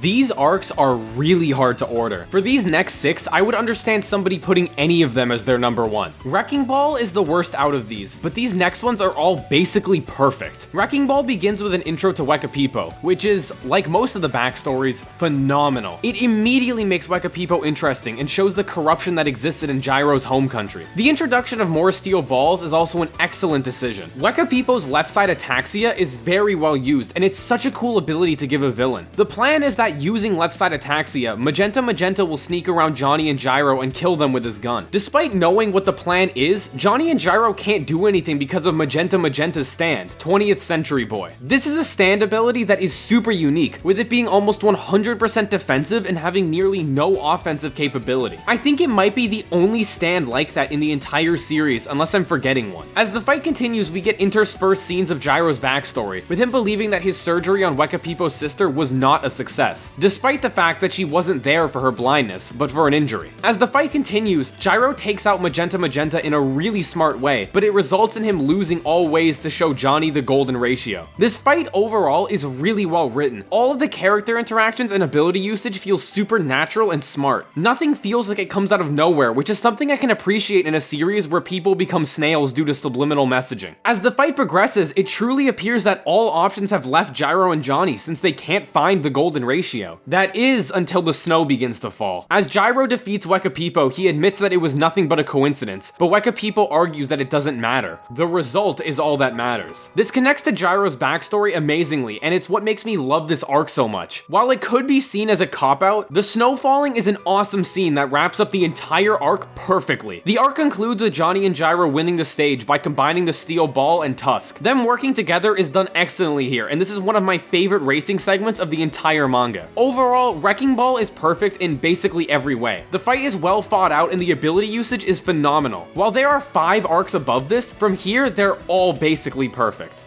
These arcs are really hard to order. For these next 6, I would understand somebody putting any of them as their number 1. Wrecking Ball is the worst out of these, but these next ones are all basically perfect. Wrecking Ball begins with an intro to Wekapipo, which is, like most of the backstories, phenomenal. It immediately makes Wekapipo interesting and shows the corruption that existed in Gyro's home country. The introduction of more steel balls is also an excellent decision. Wekapipo's left side ataxia is very well used, and it's such a cool ability to give a villain. The plan is that using left side ataxia, Magenta will sneak around Johnny and Gyro and kill them with his gun. Despite knowing what the plan is, Johnny and Gyro can't do anything because of Magenta's stand, 20th Century Boy. This is a stand ability that is super unique, with it being almost 100% defensive and having nearly no offensive capability. I think it might be the only stand like that in the entire series, unless I'm forgetting one. As the fight continues, we get interspersed scenes of Gyro's backstory, with him believing that his surgery on Wekapipo's sister was not a success, despite the fact that she wasn't there for her blindness, but for an injury. As the fight continues, Gyro takes out Magenta in a really smart way, but it results in him losing all ways to show Johnny the golden ratio. This fight overall is really well written. All of the character interactions and ability usage feels supernatural and smart. Nothing feels like it comes out of nowhere, which is something I can appreciate in a series where people become snails due to subliminal messaging. As the fight progresses, it truly appears that all options have left Gyro and Johnny since they can't find the golden ratio. ratio. That is until the snow begins to fall. As Gyro defeats Wekapipo, he admits that it was nothing but a coincidence, but Wekapipo argues that it doesn't matter. The result is all that matters. This connects to Gyro's backstory amazingly, and it's what makes me love this arc so much. While it could be seen as a cop-out, the snow falling is an awesome scene that wraps up the entire arc perfectly. The arc concludes with Johnny and Gyro winning the stage by combining the steel ball and tusk. Them working together is done excellently here, and this is one of my favorite racing segments of the entire manga. Overall, Wrecking Ball is perfect in basically every way. The fight is well thought out and the ability usage is phenomenal. While there are 5 arcs above this, from here they're all basically perfect.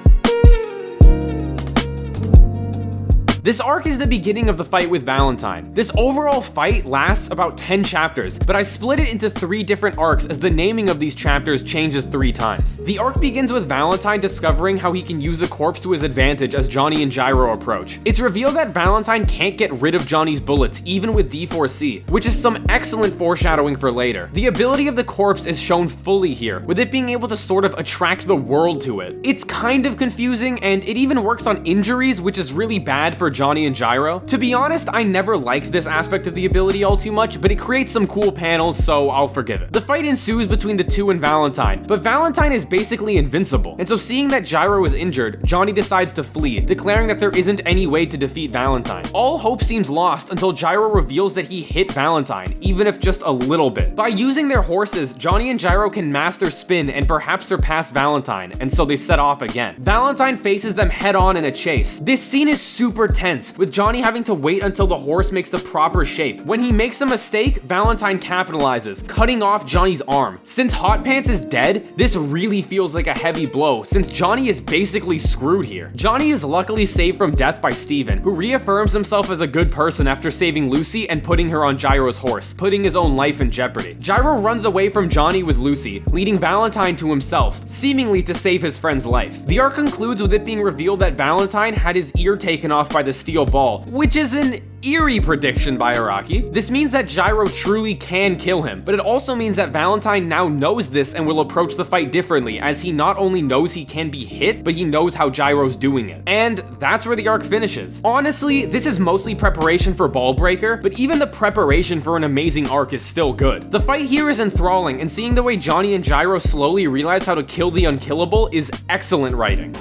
This arc is the beginning of the fight with Valentine. This overall fight lasts about 10 chapters, but I split it into 3 different arcs as the naming of these chapters changes 3 times. The arc begins with Valentine discovering how he can use the corpse to his advantage as Johnny and Gyro approach. It's revealed that Valentine can't get rid of Johnny's bullets even with D4C, which is some excellent foreshadowing for later. The ability of the corpse is shown fully here, with it being able to sort of attract the world to it. It's kind of confusing, and it even works on injuries, which is really bad for Johnny and Gyro. To be honest, I never liked this aspect of the ability all too much, but it creates some cool panels, so I'll forgive it. The fight ensues between the two and Valentine, but Valentine is basically invincible, and so seeing that Gyro is injured, Johnny decides to flee, declaring that there isn't any way to defeat Valentine. All hope seems lost until Gyro reveals that he hit Valentine, even if just a little bit. By using their horses, Johnny and Gyro can master spin and perhaps surpass Valentine, and so they set off again. Valentine faces them head on in a chase. This scene is super tense, with Johnny having to wait until the horse makes the proper shape. When he makes a mistake, Valentine capitalizes, cutting off Johnny's arm. Since Hot Pants is dead, this really feels like a heavy blow, since Johnny is basically screwed here. Johnny is luckily saved from death by Steven, who reaffirms himself as a good person after saving Lucy and putting her on Gyro's horse, putting his own life in jeopardy. Gyro runs away from Johnny with Lucy, leading Valentine to himself, seemingly to save his friend's life. The arc concludes with it being revealed that Valentine had his ear taken off by the steel ball, which is an eerie prediction by Araki. This means that Gyro truly can kill him, but it also means that Valentine now knows this and will approach the fight differently, as he not only knows he can be hit, but he knows how Gyro's doing it. And that's where the arc finishes. Honestly, this is mostly preparation for Ball Breaker, but even the preparation for an amazing arc is still good. The fight here is enthralling, and seeing the way Johnny and Gyro slowly realize how to kill the unkillable is excellent writing.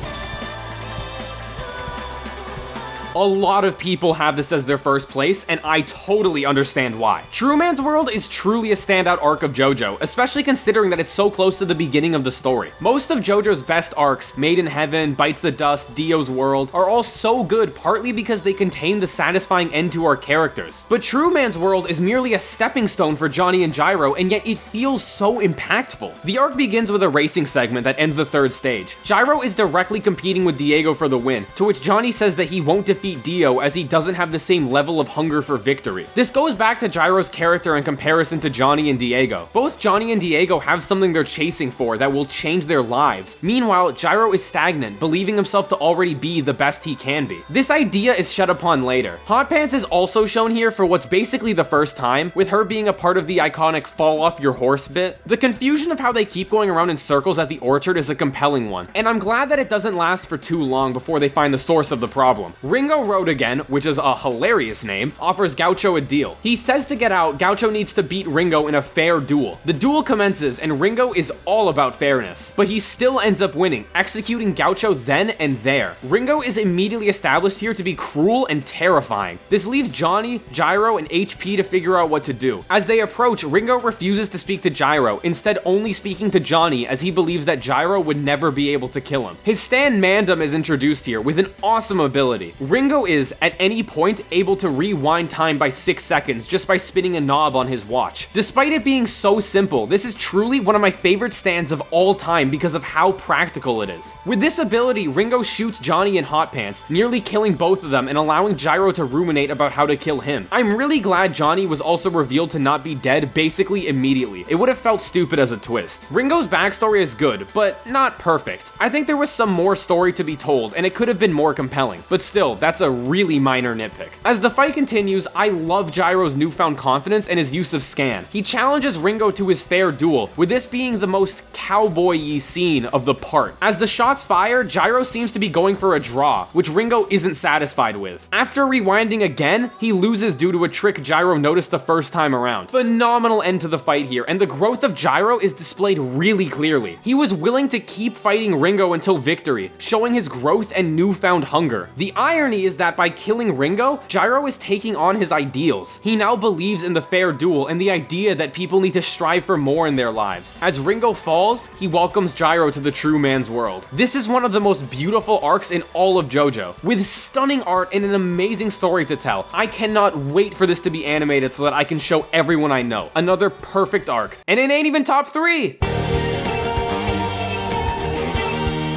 A lot of people have this as their first place, and I totally understand why. True Man's World is truly a standout arc of JoJo, especially considering that it's so close to the beginning of the story. Most of JoJo's best arcs, Made in Heaven, Bites the Dust, Dio's World, are all so good partly because they contain the satisfying end to our characters. But True Man's World is merely a stepping stone for Johnny and Gyro, and yet it feels so impactful. The arc begins with a racing segment that ends the 3rd stage. Gyro is directly competing with Diego for the win, to which Johnny says that he won't defeat Dio as he doesn't have the same level of hunger for victory. This goes back to Gyro's character in comparison to Johnny and Diego. Both Johnny and Diego have something they're chasing for that will change their lives. Meanwhile, Gyro is stagnant, believing himself to already be the best he can be. This idea is shed upon later. Hot Pants is also shown here for what's basically the first time, with her being a part of the iconic fall off your horse bit. The confusion of how they keep going around in circles at the orchard is a compelling one, and I'm glad that it doesn't last for too long before they find the source of the problem. Ringo Road again, which is a hilarious name, offers Gaucho a deal. He says to get out, Gaucho needs to beat Ringo in a fair duel. The duel commences, and Ringo is all about fairness, but he still ends up winning, executing Gaucho then and there. Ringo is immediately established here to be cruel and terrifying. This leaves Johnny, Gyro, and HP to figure out what to do. As they approach, Ringo refuses to speak to Gyro, instead only speaking to Johnny as he believes that Gyro would never be able to kill him. His stand Mandem is introduced here with an awesome ability. Ringo is, at any point, able to rewind time by 6 seconds just by spinning a knob on his watch. Despite it being so simple, this is truly one of my favorite stands of all time because of how practical it is. With this ability, Ringo shoots Johnny in Hot Pants, nearly killing both of them and allowing Gyro to ruminate about how to kill him. I'm really glad Johnny was also revealed to not be dead basically immediately. It would have felt stupid as a twist. Ringo's backstory is good, but not perfect. I think there was some more story to be told, and it could have been more compelling. But still, that's that's a really minor nitpick. As the fight continues, I love Gyro's newfound confidence and his use of scan. He challenges Ringo to his fair duel, with this being the most cowboy-y scene of the part. As the shots fire, Gyro seems to be going for a draw, which Ringo isn't satisfied with. After rewinding again, he loses due to a trick Gyro noticed the first time around. Phenomenal end to the fight here, and the growth of Gyro is displayed really clearly. He was willing to keep fighting Ringo until victory, showing his growth and newfound hunger. The irony is that by killing Ringo, Gyro is taking on his ideals. He now believes in the fair duel and the idea that people need to strive for more in their lives. As Ringo falls, he welcomes Gyro to the true man's world. This is one of the most beautiful arcs in all of JoJo, with stunning art and an amazing story to tell. I cannot wait for this to be animated so that I can show everyone I know. Another perfect arc. And it ain't even top 3!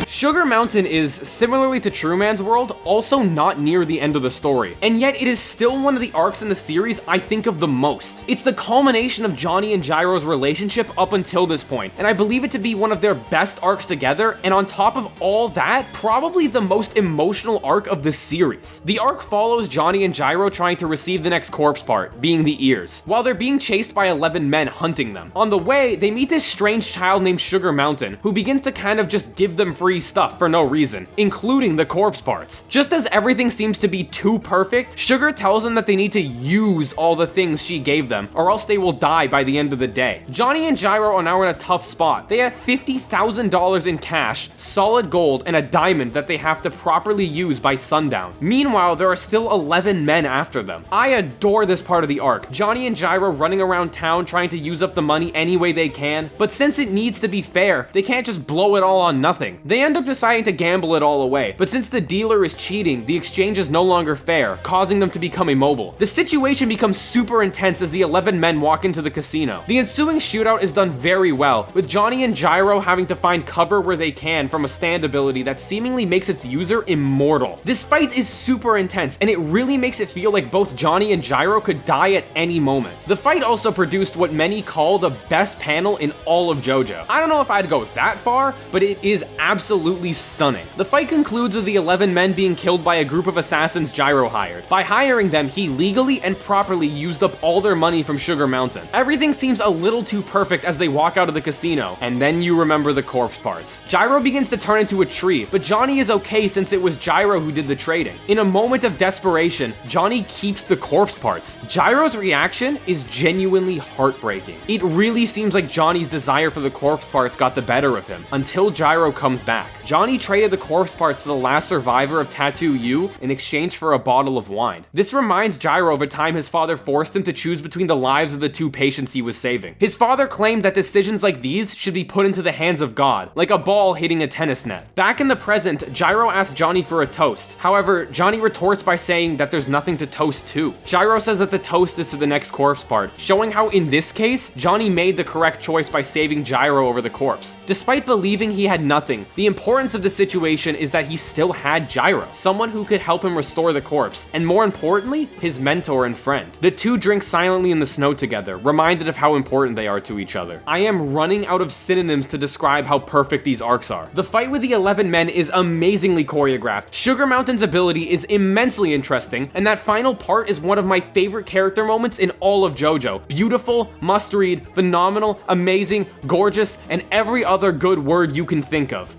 Sugar Mountain is, similarly to True Man's World, also not near the end of the story, and yet it is still one of the arcs in the series I think of the most. It's the culmination of Johnny and Gyro's relationship up until this point, and I believe it to be one of their best arcs together, and on top of all that, probably the most emotional arc of the series. The arc follows Johnny and Gyro trying to receive the next corpse part, being the ears, while they're being chased by 11 men hunting them. On the way, they meet this strange child named Sugar Mountain, who begins to kind of just give them free stuff for no reason, including the corpse parts. Just as everything seems to be too perfect, Sugar tells them that they need to use all the things she gave them, or else they will die by the end of the day. Johnny and Gyro are now in a tough spot. They have $50,000 in cash, solid gold, and a diamond that they have to properly use by sundown. Meanwhile, there are still 11 men after them. I adore this part of the arc. Johnny and Gyro running around town trying to use up the money any way they can, but since it needs to be fair, they can't just blow it all on nothing. They end up deciding to gamble it all away, but since the dealer is cheating, the exchange is no longer fair, causing them to become immobile. The situation becomes super intense as the 11 men walk into the casino. The ensuing shootout is done very well, with Johnny and Gyro having to find cover where they can from a stand ability that seemingly makes its user immortal. This fight is super intense, and it really makes it feel like both Johnny and Gyro could die at any moment. The fight also produced what many call the best panel in all of JoJo. I don't know if I'd go that far, but it is absolutely stunning. The fight concludes with the 11 men being killed by a group of assassins Gyro hired. By hiring them, he legally and properly used up all their money from Sugar Mountain. Everything seems a little too perfect as they walk out of the casino, and then you remember the corpse parts. Gyro begins to turn into a tree, but Johnny is okay since it was Gyro who did the trading. In a moment of desperation, Johnny keeps the corpse parts. Gyro's reaction is genuinely heartbreaking. It really seems like Johnny's desire for the corpse parts got the better of him, until Gyro comes back. Johnny traded the corpse parts to the last survivor of Tattoo U in exchange for a bottle of wine. This reminds Gyro of a time his father forced him to choose between the lives of the two patients he was saving. His father claimed that decisions like these should be put into the hands of God, like a ball hitting a tennis net. Back in the present, Gyro asks Johnny for a toast. However, Johnny retorts by saying that there's nothing to toast to. Gyro says that the toast is to the next corpse part, showing how in this case, Johnny made the correct choice by saving Gyro over the corpse. Despite believing he had nothing, the importance of the situation is that he still had Gyro, someone who could help him restore the corpse, and more importantly, his mentor and friend. The two drink silently in the snow together, reminded of how important they are to each other. I am running out of synonyms to describe how perfect these arcs are. The fight with the 11 men is amazingly choreographed. Sugar Mountain's ability is immensely interesting, and that final part is one of my favorite character moments in all of JoJo. Beautiful, must read, phenomenal, amazing, gorgeous, and every other good word you can think of.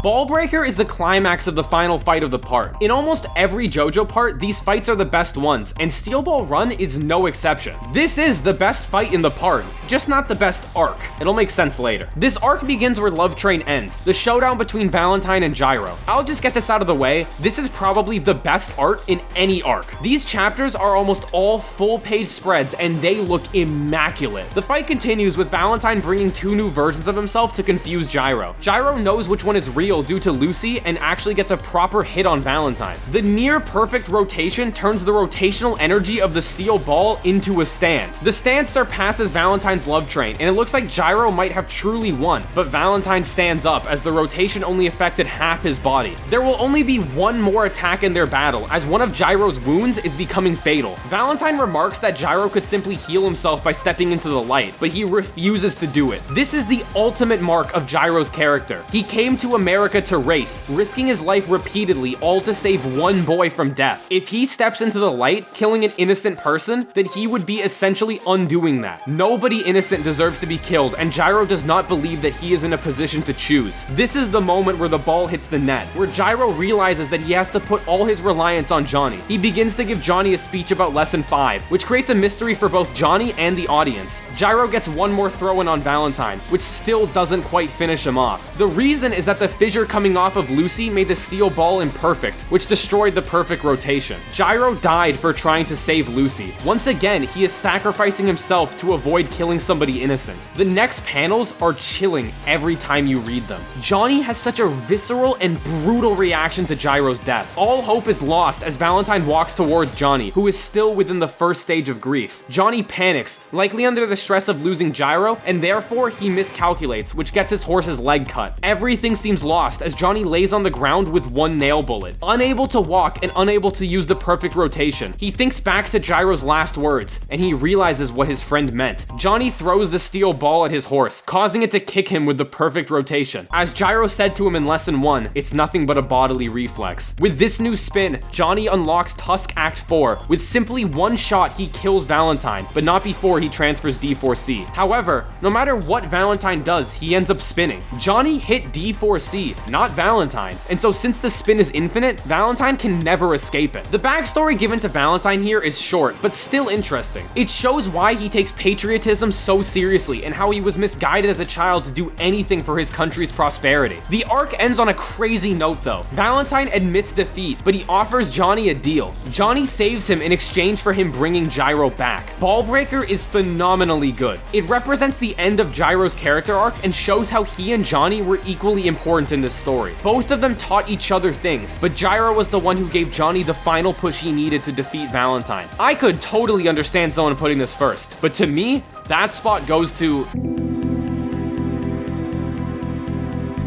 Ball Breaker is the climax of the final fight of the part. In almost every JoJo part, these fights are the best ones, and Steel Ball Run is no exception. This is the best fight in the part, just not the best arc. It'll make sense later. This arc begins where Love Train ends, the showdown between Valentine and Gyro. I'll just get this out of the way. This is probably the best art in any arc. These chapters are almost all full-page spreads, and they look immaculate. The fight continues with Valentine bringing two new versions of himself to confuse Gyro. Gyro knows which one is real due to Lucy and actually gets a proper hit on Valentine. The near perfect rotation turns the rotational energy of the steel ball into a stand. The stand surpasses Valentine's Love Train, and it looks like Gyro might have truly won, but Valentine stands up as the rotation only affected half his body. There will only be one more attack in their battle, as one of Gyro's wounds is becoming fatal. Valentine remarks that Gyro could simply heal himself by stepping into the light, but he refuses to do it. This is the ultimate mark of Gyro's character. He came to America America to race, risking his life repeatedly, all to save one boy from death. If he steps into the light, killing an innocent person, then he would be essentially undoing that. Nobody innocent deserves to be killed, and Gyro does not believe that he is in a position to choose. This is the moment where the ball hits the net, where Gyro realizes that he has to put all his reliance on Johnny. He begins to give Johnny a speech about lesson 5, which creates a mystery for both Johnny and the audience. Gyro gets one more throw in on Valentine, which still doesn't quite finish him off. The reason is that the fissure coming off of Lucy made the steel ball imperfect, which destroyed the perfect rotation. Gyro died for trying to save Lucy. Once again, he is sacrificing himself to avoid killing somebody innocent. The next panels are chilling every time you read them. Johnny has such a visceral and brutal reaction to Gyro's death. All hope is lost as Valentine walks towards Johnny, who is still within the first stage of grief. Johnny panics, likely under the stress of losing Gyro, and therefore he miscalculates, which gets his horse's leg cut. Everything seems lost as Johnny lays on the ground with one nail bullet. Unable to walk and unable to use the perfect rotation, he thinks back to Gyro's last words, and he realizes what his friend meant. Johnny throws the steel ball at his horse, causing it to kick him with the perfect rotation. As Gyro said to him in lesson 1, it's nothing but a bodily reflex. With this new spin, Johnny unlocks Tusk Act 4. With simply one shot, he kills Valentine, but not before he transfers D4C. However, no matter what Valentine does, he ends up spinning. Johnny hit D4C, not Valentine, and so since the spin is infinite, Valentine can never escape it. The backstory given to Valentine here is short, but still interesting. It shows why he takes patriotism so seriously and how he was misguided as a child to do anything for his country's prosperity. The arc ends on a crazy note though. Valentine admits defeat, but he offers Johnny a deal. Johnny saves him in exchange for him bringing Gyro back. Ballbreaker is phenomenally good. It represents the end of Gyro's character arc and shows how he and Johnny were equally important in this story. Both of them taught each other things, but Gyro was the one who gave Johnny the final push he needed to defeat Valentine. I could totally understand someone putting this first, but to me, that spot goes to...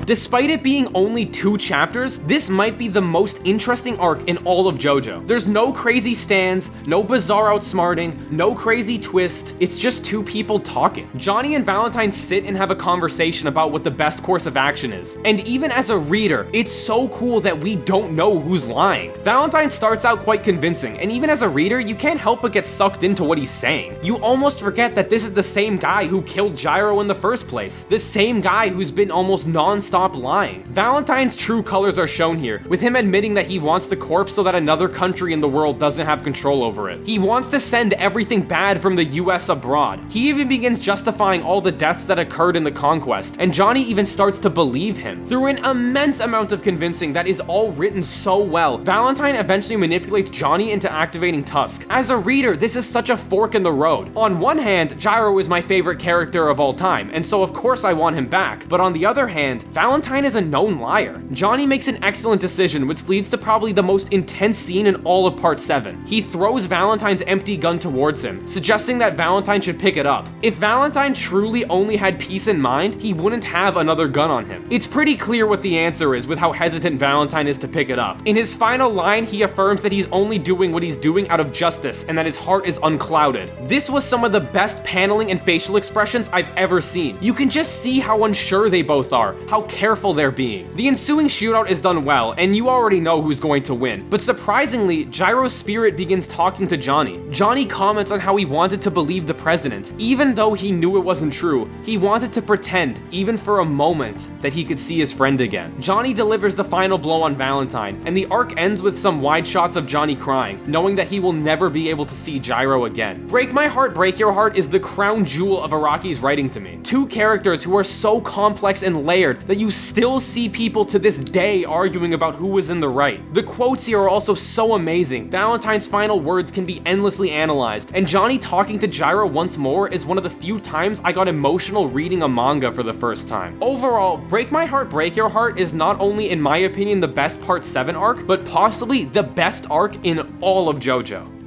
Despite it being only 2 chapters, this might be the most interesting arc in all of JoJo. There's no crazy stands, no bizarre outsmarting, no crazy twist, it's just 2 people talking. Johnny and Valentine sit and have a conversation about what the best course of action is. And even as a reader, it's so cool that we don't know who's lying. Valentine starts out quite convincing, and even as a reader, you can't help but get sucked into what he's saying. You almost forget that this is the same guy who killed Gyro in the first place, the same guy who's been almost non-stop lying. Valentine's true colors are shown here, with him admitting that he wants the corpse so that another country in the world doesn't have control over it. He wants to send everything bad from the US abroad. He even begins justifying all the deaths that occurred in the conquest, and Johnny even starts to believe him. Through an immense amount of convincing that is all written so well, Valentine eventually manipulates Johnny into activating Tusk. As a reader, this is such a fork in the road. On one hand, Gyro is my favorite character of all time, and so of course I want him back, but on the other hand, Valentine is a known liar. Johnny makes an excellent decision, which leads to probably the most intense scene in all of part 7. He throws Valentine's empty gun towards him, suggesting that Valentine should pick it up. If Valentine truly only had peace in mind, he wouldn't have another gun on him. It's pretty clear what the answer is with how hesitant Valentine is to pick it up. In his final line, he affirms that he's only doing what he's doing out of justice and that his heart is unclouded. This was some of the best paneling and facial expressions I've ever seen. You can just see how unsure they both are, how careful they're being. The ensuing shootout is done well, and you already know who's going to win. But surprisingly, Gyro's spirit begins talking to Johnny. Johnny comments on how he wanted to believe the president. Even though he knew it wasn't true, he wanted to pretend, even for a moment, that he could see his friend again. Johnny delivers the final blow on Valentine, and the arc ends with some wide shots of Johnny crying, knowing that he will never be able to see Gyro again. Break My Heart, Break Your Heart is the crown jewel of Araki's writing to me. 2 characters who are so complex and layered that you still see people to this day arguing about who was in the right. The quotes here are also so amazing. Valentine's final words can be endlessly analyzed, and Johnny talking to Gyro once more is one of the few times I got emotional reading a manga for the first time. Overall, Break My Heart, Break Your Heart is not only, in my opinion, the best part 7 arc, but possibly the best arc in all of JoJo.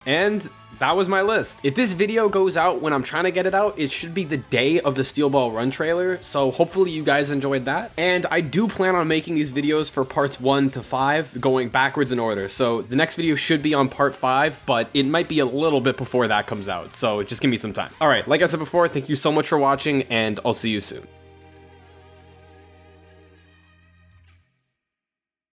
And that was my list. If this video goes out when I'm trying to get it out, it should be the day of the Steel Ball Run trailer, so hopefully you guys enjoyed that. And I do plan on making these videos for parts 1 to 5, going backwards in order, so the next video should be on part 5, but it might be a little bit before that comes out, so just give me some time. Alright, like I said before, thank you so much for watching, and I'll see you soon.